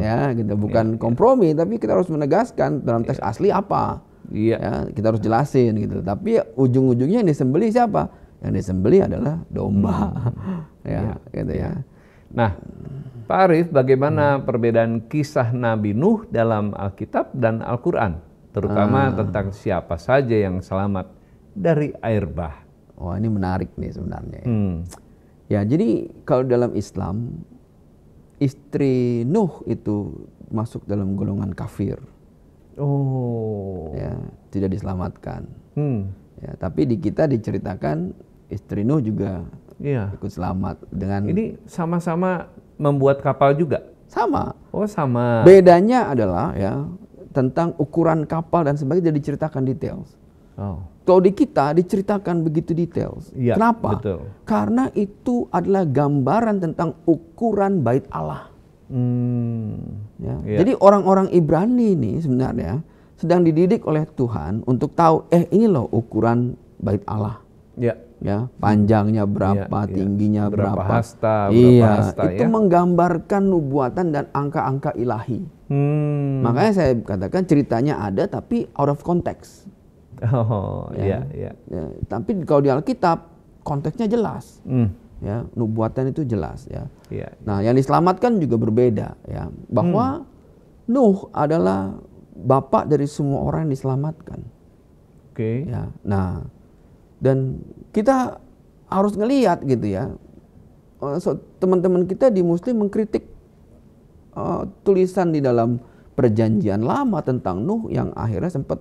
ya, gitu. Bukan kompromi, tapi kita harus menegaskan dalam teks asli apa. Ya, kita harus jelasin gitu. Tapi ujung-ujungnya yang disembelih siapa? Yang disembelih adalah domba. Gitu ya. Nah, Pak Arief, bagaimana perbedaan kisah Nabi Nuh dalam Alkitab dan Al-Quran? Terutama tentang siapa saja yang selamat dari air bah. Ini menarik nih sebenarnya. Ya, jadi kalau dalam Islam, istri Nuh itu masuk dalam golongan kafir. Ya, tidak diselamatkan. Ya, tapi di kita diceritakan istri Nuh juga ikut selamat dengan. Ini sama-sama membuat kapal juga. Sama. Sama. Bedanya adalah ya tentang ukuran kapal dan sebagainya diceritakan details. Kalau di kita diceritakan begitu details. Kenapa? Betul. Karena itu adalah gambaran tentang ukuran bait Allah. Jadi orang-orang Ibrani ini sebenarnya sedang dididik oleh Tuhan untuk tahu ini loh ukuran bait Allah. ya, panjangnya berapa, Iya, iya. tingginya Berapa berapa. hasta, berapa Iya, hasta, itu ya. menggambarkan nubuatan dan angka-angka ilahi. Makanya saya katakan ceritanya ada tapi out of context. Oh, iya, iya. Ya, tapi kalau di Alkitab konteksnya jelas. Hmm, Ya, nubuatan itu jelas ya. iya. Nah, yang diselamatkan juga berbeda ya, bahwa Nuh adalah bapak dari semua orang yang diselamatkan. Oke. Ya. Nah, dan kita harus ngelihat gitu ya. Teman-teman kita di Muslim mengkritik tulisan di dalam Perjanjian Lama tentang Nuh yang akhirnya sempat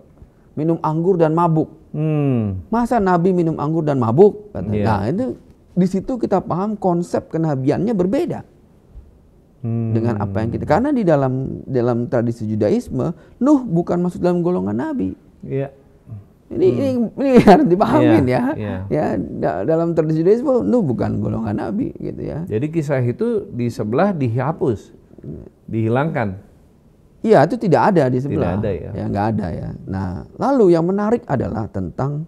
minum anggur dan mabuk. Masa Nabi minum anggur dan mabuk? Iya. Nah, itu di situ kita paham konsep kenabiannya berbeda dengan apa yang kita. Karena di dalam tradisi Judaisme, Nuh bukan masuk dalam golongan nabi. Iya. Ini harus dipahamin Iya, ya. iya. Ya, dalam tradisi Judaisme Nuh bukan golongan nabi gitu ya. Jadi kisah itu di sebelah dihapus, dihilangkan. Iya, itu tidak ada di sebelah. Tidak ada ya. Ya, nggak ada ya. Nah, lalu yang menarik adalah tentang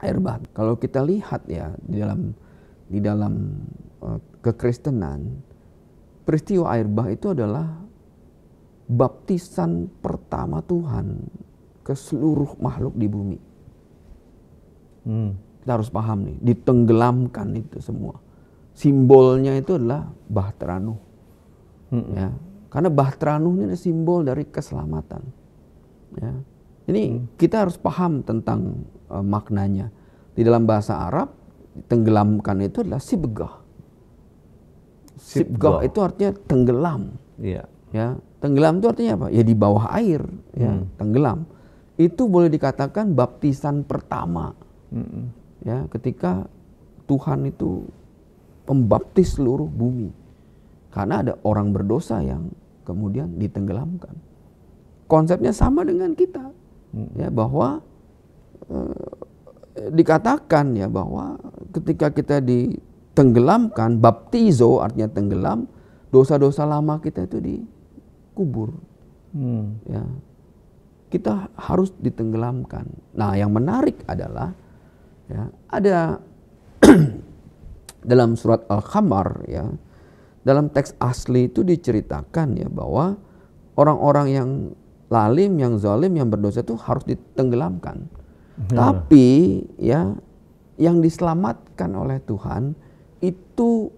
air bah. Kalau kita lihat ya di dalam kekristenan, peristiwa air bah itu adalah baptisan pertama Tuhan ke seluruh makhluk di bumi. Kita harus paham nih, ditenggelamkan itu semua. Simbolnya itu adalah bahtera Nuh. Ya. Karena bahtera Nuh ini adalah simbol dari keselamatan. Ya. Ini kita harus paham tentang maknanya. Di dalam bahasa Arab, tenggelamkan itu adalah sibgah. Sibgah itu artinya tenggelam. Iya. Ya, tenggelam itu artinya apa? Ya di bawah air, ya, tenggelam. Itu boleh dikatakan baptisan pertama. Ya, ketika Tuhan itu membaptis seluruh bumi. Karena ada orang berdosa yang kemudian ditenggelamkan. Konsepnya sama dengan kita. Ya, bahwa dikatakan ya bahwa ketika kita ditenggelamkan, baptizo artinya tenggelam, dosa-dosa lama kita itu dikubur. Ya. Kita harus ditenggelamkan. Nah, yang menarik adalah ya, ada dalam surat Al-Qamar ya, dalam teks asli itu diceritakan ya bahwa orang-orang yang lalim, yang zalim, yang berdosa itu harus ditenggelamkan. Tapi ya yang diselamatkan oleh Tuhan itu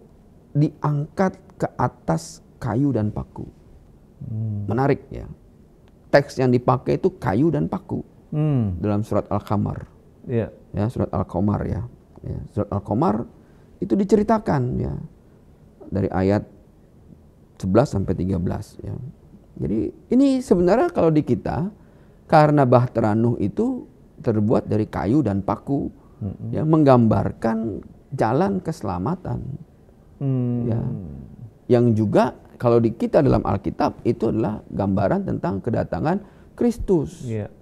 diangkat ke atas kayu dan paku. Menarik ya. Teks yang dipakai itu kayu dan paku dalam surat Al-Qamar. Iya. Ya, surat Al-Qamar ya. Ya, surat Al-Qamar itu diceritakan ya dari ayat 11 sampai 13 ya. Jadi ini sebenarnya kalau di kita karena bahtera Nuh itu terbuat dari kayu dan paku yang menggambarkan jalan keselamatan. Ya. Yang juga kalau di kita dalam Alkitab itu adalah gambaran tentang kedatangan Kristus. Iya.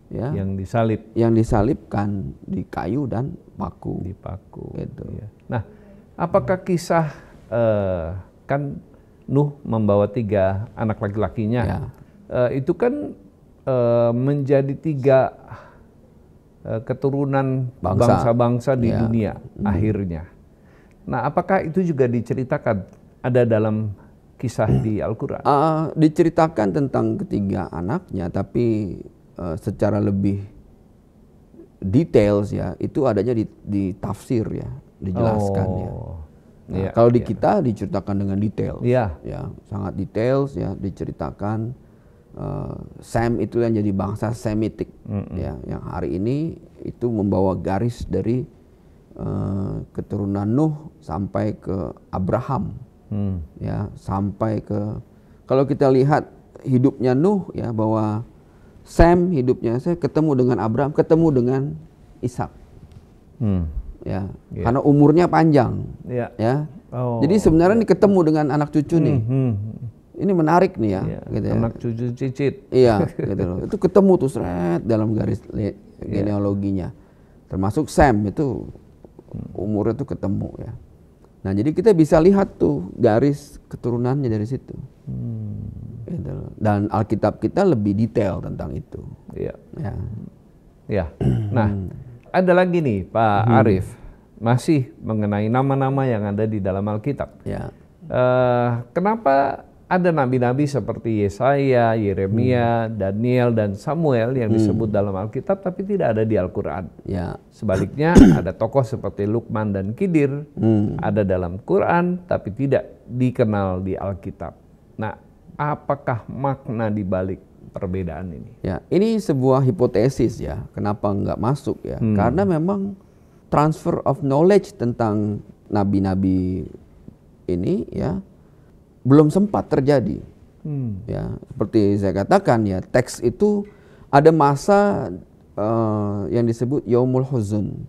Ya. Yang disalib. Yang disalibkan di kayu dan paku. Di paku. Gitu. Iya. Nah, apakah kisah kan Nuh membawa 3 anak laki-lakinya, Ya. Itu kan menjadi 3 keturunan bangsa-bangsa di Ya. dunia akhirnya. Nah, apakah itu juga diceritakan ada dalam kisah di Al-Quran? Diceritakan tentang ketiga anaknya, tapi secara lebih details ya, itu adanya di tafsir ya, dijelaskan ya. Nah, Iya, kalau di iya. kita diceritakan dengan detail, Iya. ya sangat details ya, diceritakan Sem itu yang jadi bangsa Semitik, ya, yang hari ini itu membawa garis dari keturunan Nuh sampai ke Abraham, ya, sampai ke kalau kita lihat hidupnya Nuh ya, bahwa Sem hidupnya saya ketemu dengan Abraham, ketemu dengan Ishak. Ya, karena umurnya panjang, Ya. ya. Oh, Jadi sebenarnya ini ketemu dengan anak cucu nih. Ini menarik nih ya, Iya, gitu ya. anak cucu cicit. Iya, gitu loh. Itu ketemu tuh seret dalam garis genealoginya. Termasuk Sem itu umurnya tuh ketemu ya. Nah, jadi kita bisa lihat tuh garis keturunannya dari situ. Gitu loh. Dan Alkitab kita lebih detail tentang itu. Iya. Ya. Ya. Nah, ada lagi nih Pak Arief. masih mengenai nama-nama yang ada di dalam Alkitab. Ya. Kenapa ada nabi-nabi seperti Yesaya, Yeremia, Daniel, dan Samuel yang disebut dalam Alkitab tapi tidak ada di Al-Quran? Ya. Sebaliknya ada tokoh seperti Lukman dan Khidir ada dalam Quran tapi tidak dikenal di Alkitab. Nah, apakah makna di balik perbedaan ini? Ya, ini sebuah hipotesis ya. Kenapa nggak masuk ya? Karena memang transfer of knowledge tentang nabi-nabi ini ya belum sempat terjadi. Ya, seperti saya katakan ya, teks itu ada masa yang disebut Yaumul Huzun.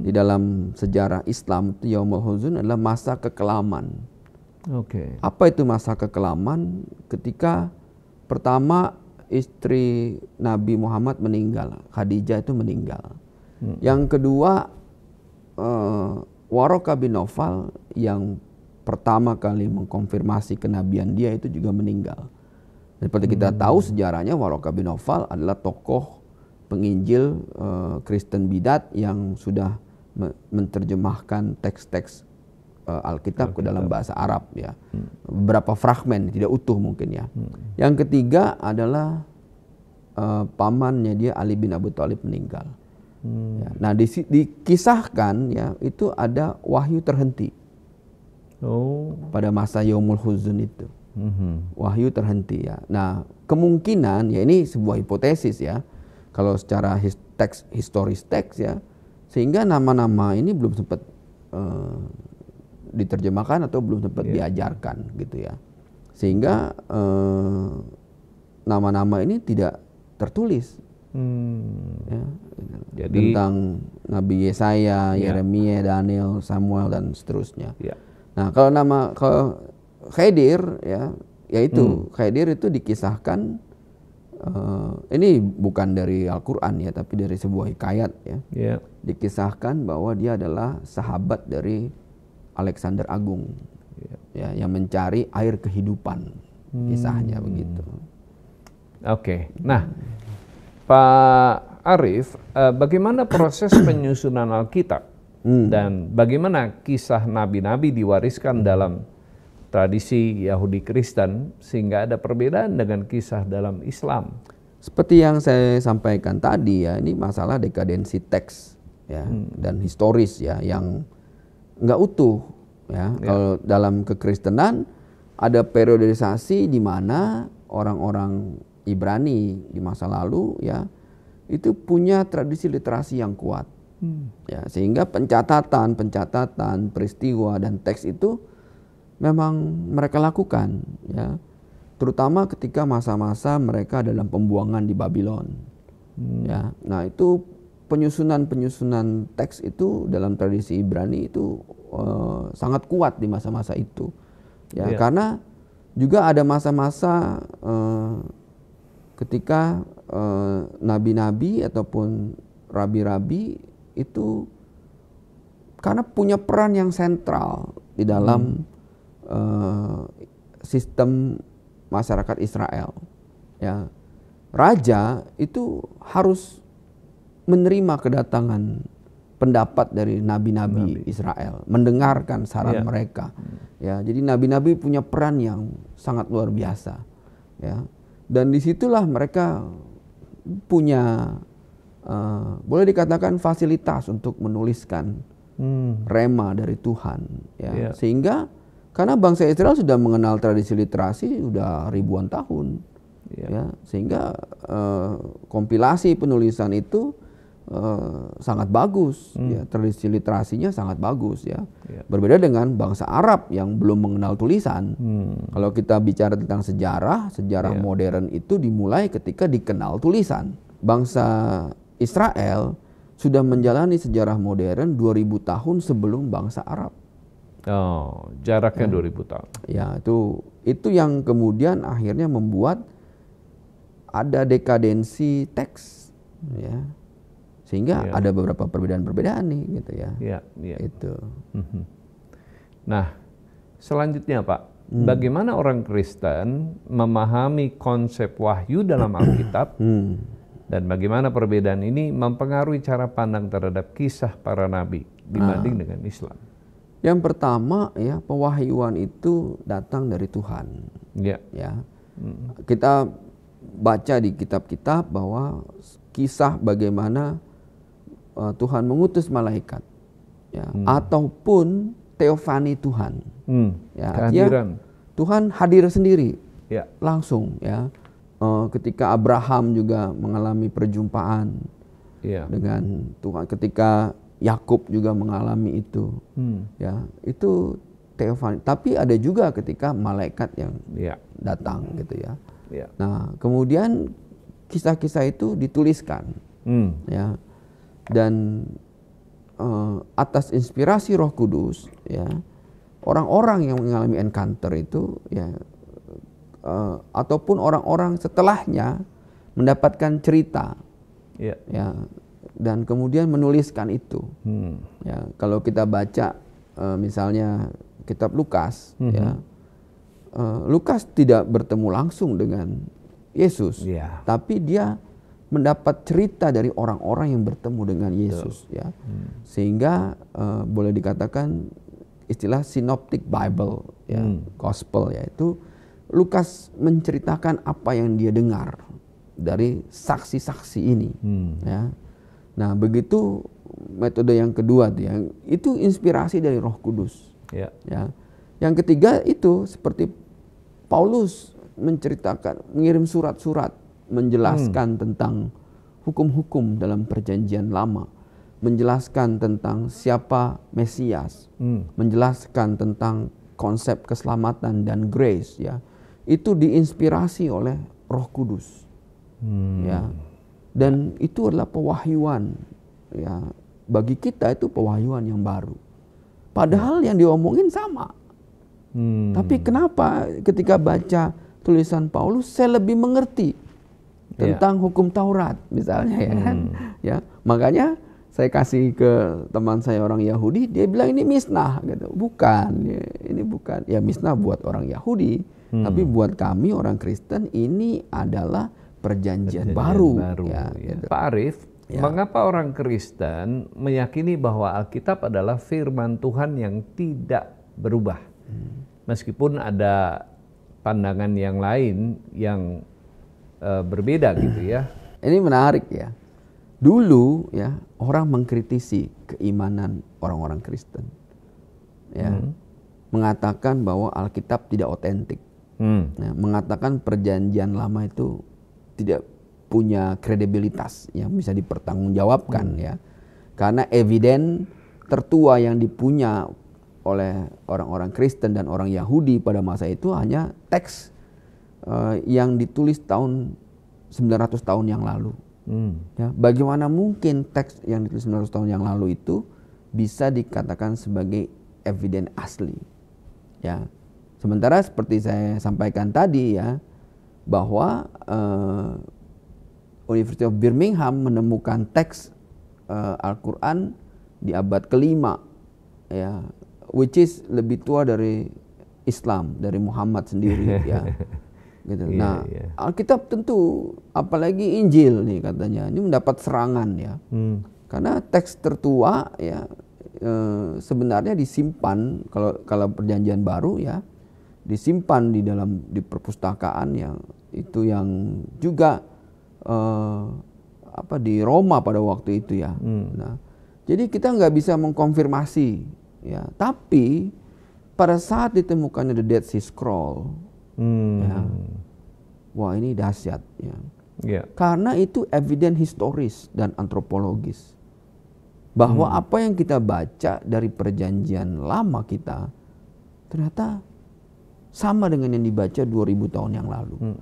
Di dalam sejarah Islam itu Yaumul Huzun adalah masa kekelaman. Oke. Apa itu masa kekelaman? Ketika pertama istri Nabi Muhammad meninggal, Khadijah itu meninggal. Yang kedua Waraqah bin Naufal yang pertama kali mengkonfirmasi kenabian dia itu juga meninggal. Seperti kita tahu sejarahnya, Waraqah bin Naufal adalah tokoh penginjil Kristen bidat yang sudah menerjemahkan teks-teks Alkitab ke dalam bahasa Arab ya. Beberapa fragmen, tidak utuh mungkin ya. Yang ketiga adalah pamannya dia Ali bin Abi Thalib meninggal. Ya. Nah, dikisahkan ya itu ada wahyu terhenti. Pada masa Yaumul Huzun itu. Wahyu terhenti ya. Nah, kemungkinan ya ini sebuah hipotesis ya. Kalau secara historis teks ya, sehingga nama-nama ini belum sempat diterjemahkan atau belum sempat diajarkan gitu ya. Sehingga nama-nama ini tidak tertulis. Ya, jadi tentang Nabi Yesaya, Yeremia, Daniel, Samuel dan seterusnya. Nah, kalau Khidir ya, yaitu Khidir itu dikisahkan ini bukan dari Al-Qur'an ya, tapi dari sebuah hikayat ya. Dikisahkan bahwa dia adalah sahabat dari Alexander Agung. Ya, yang mencari air kehidupan. Kisahnya begitu. Oke. Nah, Pak Arief, bagaimana proses penyusunan Alkitab? Dan bagaimana kisah nabi-nabi diwariskan dalam tradisi Yahudi Kristen sehingga ada perbedaan dengan kisah dalam Islam? Seperti yang saya sampaikan tadi ya, ini masalah dekadensi teks ya dan historis ya yang nggak utuh ya. Kalau dalam kekristenan ada periodisasi di mana orang-orang Ibrani di masa lalu ya itu punya tradisi literasi yang kuat. Ya, sehingga pencatatan peristiwa dan teks itu memang mereka lakukan ya, terutama ketika masa-masa mereka dalam pembuangan di Babylon. Ya, nah itu penyusunan teks itu dalam tradisi Ibrani itu sangat kuat di masa-masa itu ya, karena juga ada masa-masa ketika nabi-nabi ataupun rabi-rabi itu karena punya peran yang sentral di dalam sistem masyarakat Israel. Ya, raja itu harus menerima kedatangan pendapat dari nabi-nabi Israel, mendengarkan saran mereka. Ya, jadi nabi-nabi punya peran yang sangat luar biasa. Ya, dan disitulah mereka punya boleh dikatakan fasilitas untuk menuliskan rema dari Tuhan ya. Sehingga karena bangsa Israel sudah mengenal tradisi literasi sudah ribuan tahun ya, sehingga kompilasi penulisan itu sangat bagus ya, tradisi literasinya sangat bagus ya. Berbeda dengan bangsa Arab yang belum mengenal tulisan. Kalau kita bicara tentang sejarah modern itu dimulai ketika dikenal tulisan. Bangsa Israel sudah menjalani sejarah modern 2000 tahun sebelum bangsa Arab. Oh, jaraknya 2000 tahun. Ya, itu yang kemudian akhirnya membuat ada dekadensi teks ya. Sehingga ada beberapa perbedaan-perbedaan nih gitu ya. Iya. Itu. Nah, selanjutnya Pak, bagaimana orang Kristen memahami konsep wahyu dalam Alkitab? Dan bagaimana perbedaan ini mempengaruhi cara pandang terhadap kisah para nabi? dibanding dengan Islam? Yang pertama ya, pewahyuan itu datang dari Tuhan. Ya. Ya. Kita baca di kitab-kitab bahwa kisah bagaimana Tuhan mengutus malaikat, ya, ataupun teofani Tuhan. Ya, Kehadiran Tuhan hadir sendiri, ya, langsung ya. Ketika Abraham juga mengalami perjumpaan ya, dengan Tuhan, ketika Yakub juga mengalami itu, ya, itu teofani. Tapi ada juga ketika malaikat yang ya, datang gitu ya. ya. Nah, kemudian kisah-kisah itu dituliskan, ya, dan atas inspirasi Roh Kudus, ya, orang-orang yang mengalami encounter itu, ya, ataupun orang-orang setelahnya mendapatkan cerita, ya, dan kemudian menuliskan itu. Ya, kalau kita baca misalnya kitab Lukas, ya, Lukas tidak bertemu langsung dengan Yesus, ya, tapi dia mendapat cerita dari orang-orang yang bertemu dengan Yesus, ya, sehingga boleh dikatakan istilah synoptic Bible, ya, gospel, yaitu Lukas menceritakan apa yang dia dengar dari saksi-saksi ini, ya. Nah, begitu metode yang kedua tuh, yang itu inspirasi dari Roh Kudus, ya. ya. Yang ketiga itu seperti Paulus menceritakan, mengirim surat-surat menjelaskan tentang hukum-hukum dalam perjanjian lama, menjelaskan tentang siapa Mesias, menjelaskan tentang konsep keselamatan dan grace, ya. Itu diinspirasi oleh Roh Kudus, ya. Dan itu adalah pewahyuan, ya. Bagi kita itu pewahyuan yang baru. Padahal yang diomongin sama. Tapi kenapa ketika baca tulisan Paulus saya lebih mengerti tentang hukum Taurat misalnya, ya kan? Ya, makanya saya kasih ke teman saya orang Yahudi, dia bilang ini misnah gitu. Bukan, ya, ini bukan. Ya, misnah buat orang Yahudi, tapi buat kami orang Kristen ini adalah perjanjian baru. Ya, ya. gitu. Pak Arief, Ya. mengapa orang Kristen meyakini bahwa Alkitab adalah firman Tuhan yang tidak berubah? Meskipun ada pandangan yang lain yang berbeda gitu ya. Ini menarik ya. Dulu ya orang mengkritisi keimanan orang-orang Kristen, ya, mengatakan bahwa Alkitab tidak otentik, ya, mengatakan perjanjian lama itu tidak punya kredibilitas yang bisa dipertanggungjawabkan, ya, karena eviden tertua yang dipunya oleh orang-orang Kristen dan orang Yahudi pada masa itu hanya teks yang ditulis tahun 900 tahun yang lalu. Ya, bagaimana mungkin teks yang ditulis 900 tahun yang lalu itu bisa dikatakan sebagai eviden asli? Ya, sementara seperti saya sampaikan tadi, ya, bahwa University of Birmingham menemukan teks Al-Quran di abad ke-5, ya, which is lebih tua dari Islam, dari Muhammad sendiri, ya. Gitu. Nah, Alkitab tentu, apalagi Injil nih katanya, ini mendapat serangan, ya, karena teks tertua, ya, sebenarnya disimpan, kalau perjanjian baru, ya, disimpan di perpustakaan yang itu yang juga di Roma pada waktu itu, ya. Nah, jadi kita nggak bisa mengkonfirmasi, ya, tapi pada saat ditemukannya The Dead Sea Scroll, ya, wah ini dahsyat, ya. Karena itu eviden historis dan antropologis bahwa apa yang kita baca dari perjanjian lama kita ternyata sama dengan yang dibaca 2000 tahun yang lalu.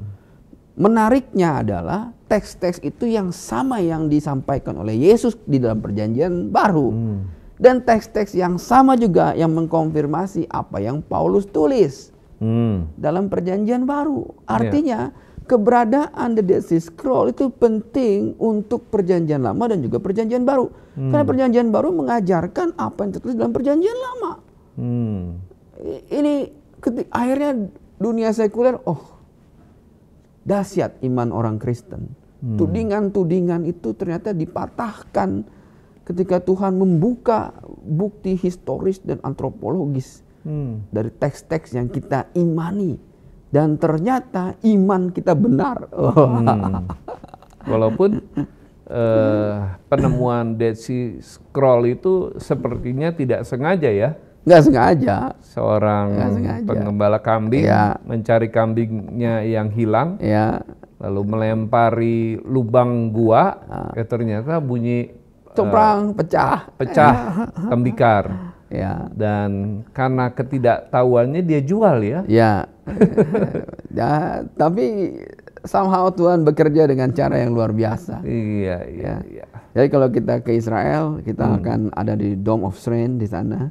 Menariknya adalah teks-teks itu yang sama yang disampaikan oleh Yesus di dalam perjanjian baru, dan teks-teks yang sama juga yang mengkonfirmasi apa yang Paulus tulis dalam perjanjian baru. Artinya keberadaan The Dead Sea Scroll itu penting untuk perjanjian lama dan juga perjanjian baru. Karena perjanjian baru mengajarkan apa yang tertulis dalam perjanjian lama. Ini akhirnya dunia sekuler, dahsyat iman orang Kristen. Tudingan-tudingan itu ternyata dipatahkan ketika Tuhan membuka bukti historis dan antropologis dari teks-teks yang kita imani, dan ternyata iman kita benar. Walaupun penemuan Dead Sea Scroll itu sepertinya tidak sengaja ya. Nggak sengaja. Seorang pengembala kambing mencari kambingnya yang hilang, lalu melempari lubang gua, ternyata bunyi Coprang, pecah tembikar. Dan karena ketidaktahuannya dia jual ya. Tapi somehow Tuhan bekerja dengan cara yang luar biasa. Iya. Jadi kalau kita ke Israel, kita akan ada di Dome of Shrine di sana.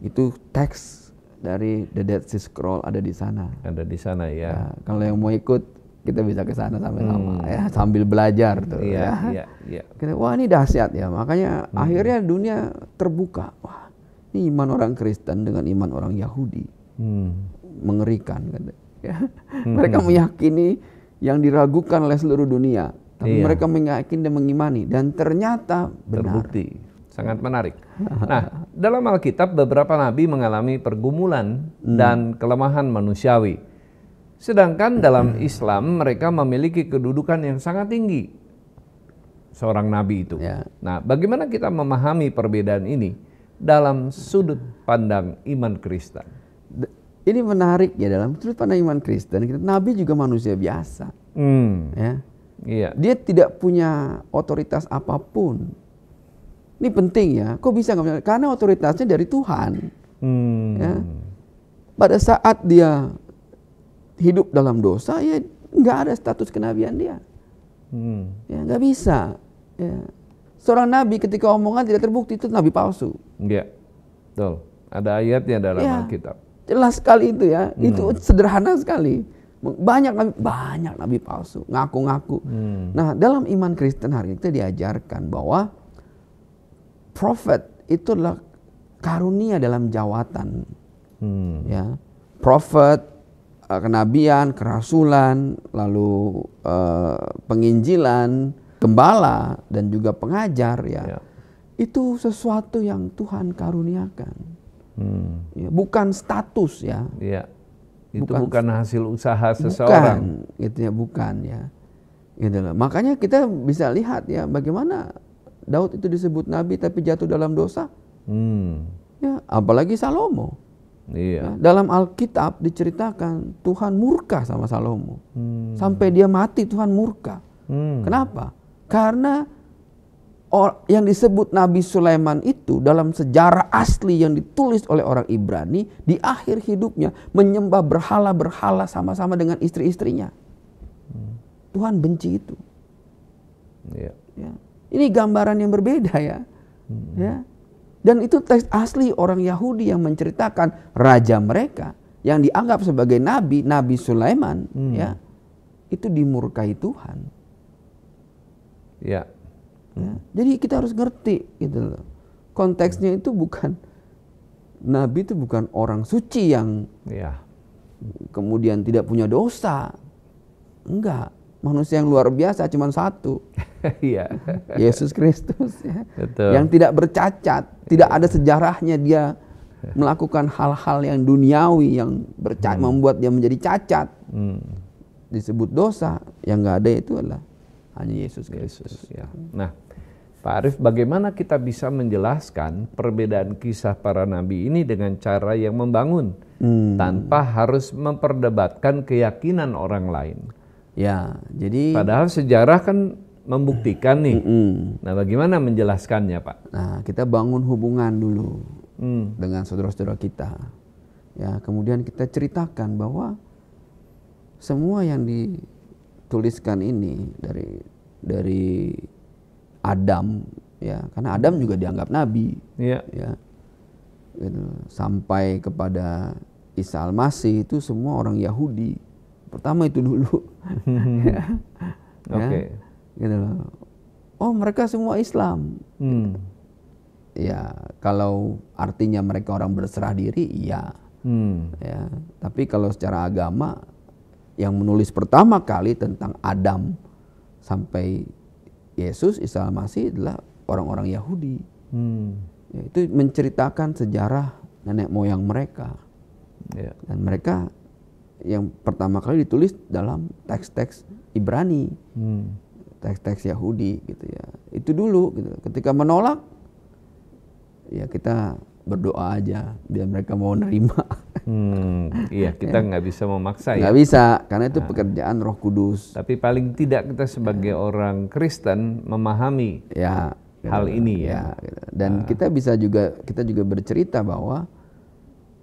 Itu teks dari The Dead Sea Scroll ada di sana. Ada di sana ya. Kalau yang mau ikut, kita bisa ke sana sama-sama ya, sambil belajar tuh. Iya. Wah, ini dahsyat ya. Makanya akhirnya dunia terbuka. Wah, ini iman orang Kristen dengan iman orang Yahudi. Mengerikan kan. Mereka meyakini yang diragukan oleh seluruh dunia, tapi mereka meyakini dan mengimani, dan ternyata benar. Terbukti. Sangat menarik. Nah, dalam Alkitab beberapa nabi mengalami pergumulan dan kelemahan manusiawi. Sedangkan dalam Islam mereka memiliki kedudukan yang sangat tinggi, seorang nabi itu. Nah, bagaimana kita memahami perbedaan ini dalam sudut pandang iman Kristen? Ini menarik ya, dalam sudut pandang iman Kristen, nabi juga manusia biasa. Dia tidak punya otoritas apapun. Ini penting ya. Kok bisa nggak? Karena otoritasnya dari Tuhan. Pada saat dia hidup dalam dosa, ya nggak ada status kenabian dia. Nggak bisa. Seorang nabi ketika omongan tidak terbukti, itu nabi palsu. Iya, betul. Ada ayatnya dalam Alkitab. Jelas sekali itu ya. Itu sederhana sekali. Banyak nabi palsu, ngaku-ngaku. Nah, dalam iman Kristen hari ini kita diajarkan bahwa prophet itu adalah karunia dalam jawatan. Prophet, kenabian, kerasulan, lalu penginjilan, gembala, dan juga pengajar ya. Itu sesuatu yang Tuhan karuniakan. Bukan status ya. Itu bukan hasil usaha seseorang. Bukan ya. Gitu loh. Makanya kita bisa lihat ya bagaimana Daud itu disebut nabi tapi jatuh dalam dosa. Apalagi Salomo. Dalam Alkitab diceritakan Tuhan murka sama Salomo. Sampai dia mati Tuhan murka. Kenapa? Karena yang disebut Nabi Sulaiman itu dalam sejarah asli yang ditulis oleh orang Ibrani, di akhir hidupnya menyembah berhala-berhala sama-sama dengan istri-istrinya. Tuhan benci itu. Ini gambaran yang berbeda ya. Dan itu teks asli orang Yahudi yang menceritakan raja mereka yang dianggap sebagai nabi, Nabi Sulaiman, itu dimurkai Tuhan. Jadi kita harus ngerti gitu loh. Konteksnya itu bukan, nabi itu bukan orang suci yang kemudian tidak punya dosa. Enggak, manusia yang luar biasa cuma satu. Yesus Kristus ya. Yang tidak bercacat, tidak ada sejarahnya dia melakukan hal-hal yang duniawi yang membuat dia menjadi cacat. Disebut dosa, yang enggak ada itu adalah hanya Yesus Kristus. Nah, Pak Arief, bagaimana kita bisa menjelaskan perbedaan kisah para nabi ini dengan cara yang membangun tanpa harus memperdebatkan keyakinan orang lain? Jadi padahal sejarah kan membuktikan nih. Nah, bagaimana menjelaskannya, Pak? Nah, kita bangun hubungan dulu dengan saudara-saudara kita. Kemudian kita ceritakan bahwa semua yang dituliskan ini dari Adam ya, karena Adam juga dianggap nabi ya, gitu. Sampai kepada Isa Al-Masih itu semua orang Yahudi pertama itu dulu. Gitu loh. Oh, mereka semua Islam. Ya, kalau artinya mereka orang berserah diri, iya. Ya, tapi kalau secara agama yang menulis pertama kali tentang Adam sampai Yesus Isa Al-Masih adalah orang-orang Yahudi. Ya, itu menceritakan sejarah nenek moyang mereka. Dan mereka yang pertama kali ditulis dalam teks-teks Ibrani, teks-teks Yahudi gitu ya. Itu dulu gitu. Ketika menolak, ya kita berdoa aja biar mereka mau nerima. Iya, kita nggak bisa memaksa ya. Nggak bisa, karena itu pekerjaan Roh Kudus. Tapi paling tidak kita sebagai orang Kristen memahami hal ini ya. Gitu. Dan kita juga bercerita bahwa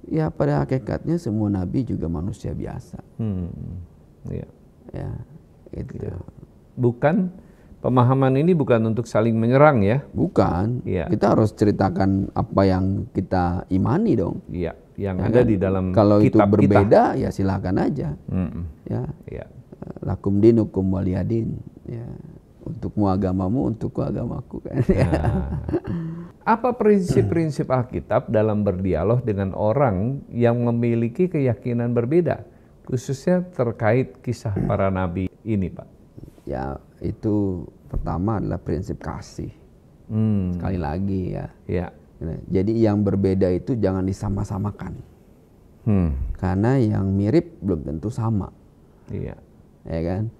ya pada hakikatnya semua nabi juga manusia biasa. Ya, gitu. Ya. Bukan pemahaman ini bukan untuk saling menyerang ya. Bukan. Ya. Kita harus ceritakan apa yang kita imani dong. Iya, yang ada di dalam kalau kitab itu berbeda ya silakan aja. Ya. Lakum dinukum waliyadin. Ya. Untukmu agamamu, untukku agamaku kan. Apa prinsip-prinsip Alkitab dalam berdialog dengan orang yang memiliki keyakinan berbeda, khususnya terkait kisah para nabi ini, Pak? Ya, itu pertama adalah prinsip kasih. Sekali lagi ya. Jadi yang berbeda itu jangan disama-samakan. Karena yang mirip belum tentu sama. Iya. Ya kan?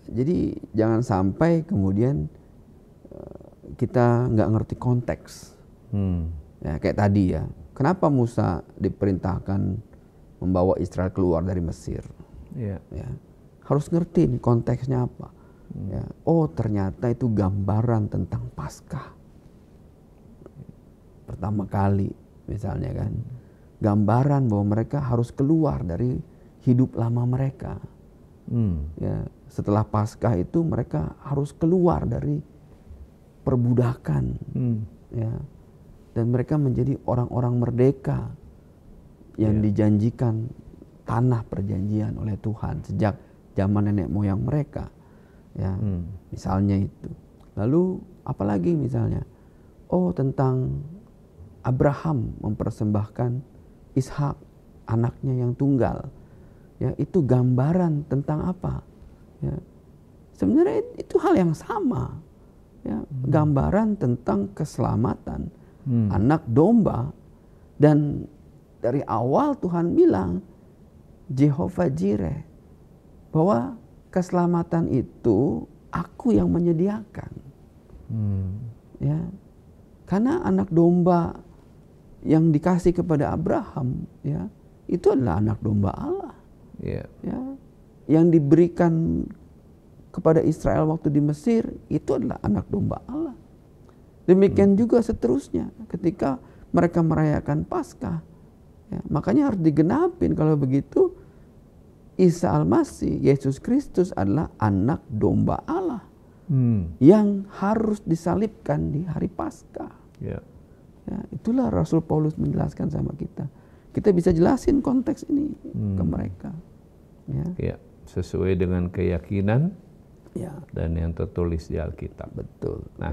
Jadi jangan sampai kemudian kita nggak ngerti konteks. Ya, kayak tadi ya. Kenapa Musa diperintahkan membawa Israel keluar dari Mesir? Ya. Harus ngerti nih konteksnya apa. Ya. Oh, ternyata itu gambaran tentang Paskah. Pertama kali misalnya kan. Gambaran bahwa mereka harus keluar dari hidup lama mereka. Ya, setelah Paskah itu mereka harus keluar dari perbudakan. Ya. Dan mereka menjadi orang-orang merdeka yang dijanjikan tanah perjanjian oleh Tuhan sejak zaman nenek moyang mereka. Ya, misalnya itu. Lalu apalagi misalnya? Oh, tentang Abraham mempersembahkan Ishak, anaknya yang tunggal. Ya, itu gambaran tentang apa? Ya, sebenarnya itu hal yang sama. Ya, gambaran tentang keselamatan anak domba. Dan dari awal Tuhan bilang Jehovah Jireh, bahwa keselamatan itu aku yang menyediakan. Ya, karena anak domba yang dikasih kepada Abraham, ya, itu adalah anak domba Allah. Ya, yang diberikan kepada Israel waktu di Mesir itu adalah anak domba Allah. Demikian juga seterusnya ketika mereka merayakan Paskah. Ya, makanya harus digenapin kalau begitu Isa Al-Masih, Yesus Kristus adalah anak domba Allah yang harus disalibkan di hari Paskah. Ya, itulah Rasul Paulus menjelaskan sama kita. Kita bisa jelasin konteks ini ke mereka. Ya, sesuai dengan keyakinan dan yang tertulis di Alkitab. Betul. Nah,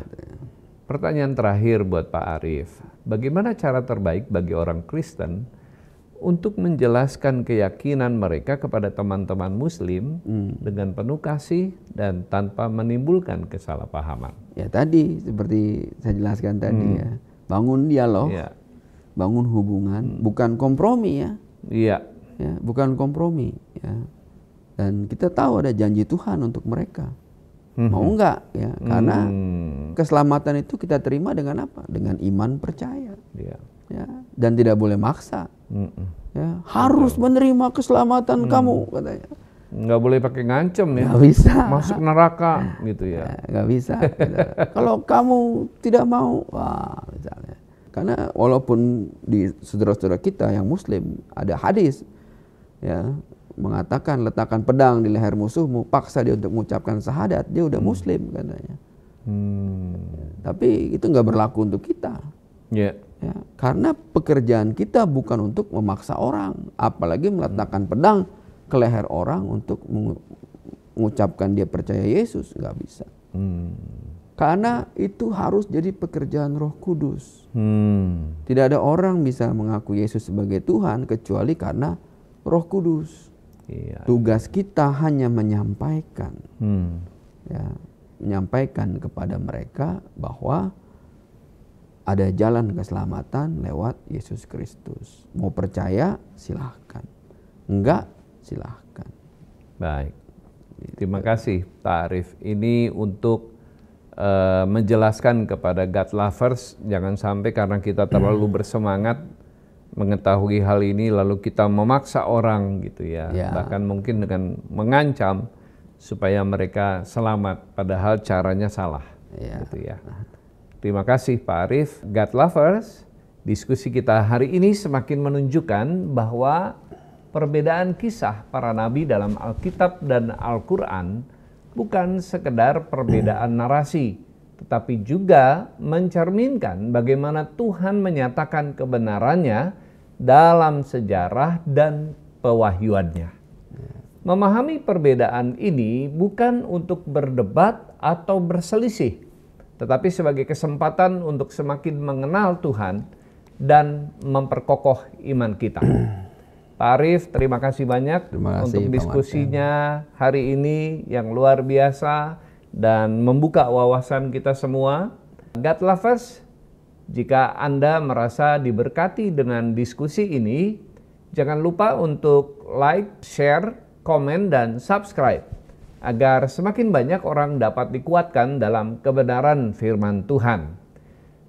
pertanyaan terakhir buat Pak Arief. Bagaimana cara terbaik bagi orang Kristen untuk menjelaskan keyakinan mereka kepada teman-teman Muslim dengan penuh kasih dan tanpa menimbulkan kesalahpahaman? Ya, tadi seperti saya jelaskan tadi ya. Bangun dialog, bangun hubungan, bukan kompromi ya. Ya, bukan kompromi ya. Dan kita tahu ada janji Tuhan untuk mereka. Mau enggak ya? Karena keselamatan itu kita terima dengan apa? Dengan iman percaya. Ya. Dan tidak boleh maksa. Ya, harus menerima keselamatan kamu katanya. Nggak boleh pakai ngancem ya. Nggak bisa. Masuk neraka gitu ya. Nggak bisa. Gitu. Kalau kamu tidak mau, wah misalnya. Karena walaupun di saudara-saudara kita yang Muslim ada hadis ya mengatakan letakkan pedang di leher musuhmu, paksa dia untuk mengucapkan syahadat, dia udah Muslim katanya. Tapi itu nggak berlaku untuk kita. Ya, karena pekerjaan kita bukan untuk memaksa orang, apalagi meletakkan pedang ke leher orang untuk mengucapkan dia percaya Yesus, nggak bisa. Karena itu harus jadi pekerjaan Roh Kudus. Tidak ada orang bisa mengaku Yesus sebagai Tuhan kecuali karena Roh Kudus. Tugas kita hanya menyampaikan. Ya. menyampaikan kepada mereka bahwa ada jalan keselamatan lewat Yesus Kristus. Mau percaya silahkan, enggak silahkan. Baik, terima kasih Pak Arief. Ini untuk menjelaskan kepada God lovers, jangan sampai karena kita terlalu bersemangat mengetahui hal ini lalu kita memaksa orang gitu ya. Bahkan mungkin dengan mengancam supaya mereka selamat, padahal caranya salah. Gitu ya. Terima kasih Pak Arief. God lovers, diskusi kita hari ini semakin menunjukkan bahwa perbedaan kisah para nabi dalam Alkitab dan Al-Quran bukan sekedar perbedaan narasi, tetapi juga mencerminkan bagaimana Tuhan menyatakan kebenarannya dalam sejarah dan pewahyuannya. Memahami perbedaan ini bukan untuk berdebat atau berselisih, tetapi sebagai kesempatan untuk semakin mengenal Tuhan dan memperkokoh iman kita. Pak Arief, terima kasih banyak untuk diskusinya hari ini yang luar biasa dan membuka wawasan kita semua. God lovers, jika Anda merasa diberkati dengan diskusi ini, jangan lupa untuk like, share, komen, dan subscribe agar semakin banyak orang dapat dikuatkan dalam kebenaran firman Tuhan.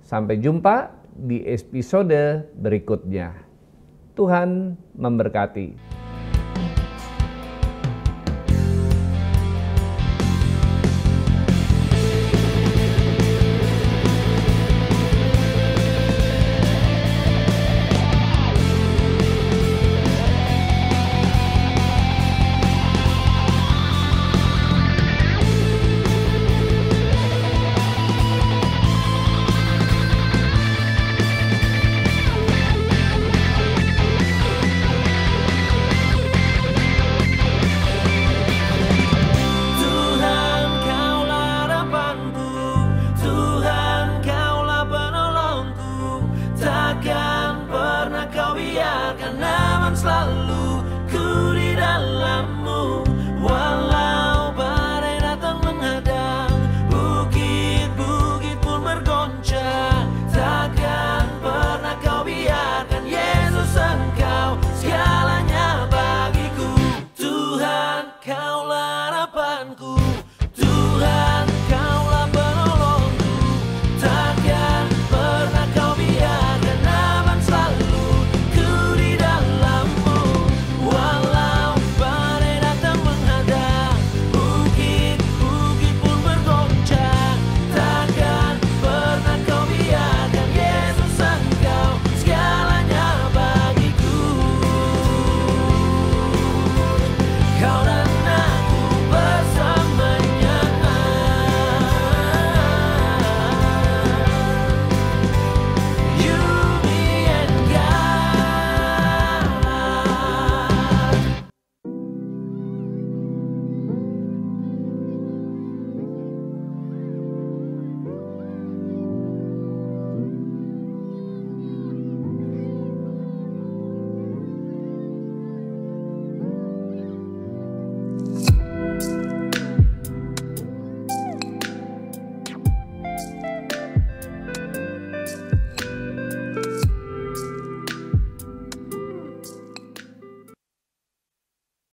Sampai jumpa di episode berikutnya. Tuhan memberkati. Takkan pernah kau biarkan aman selalu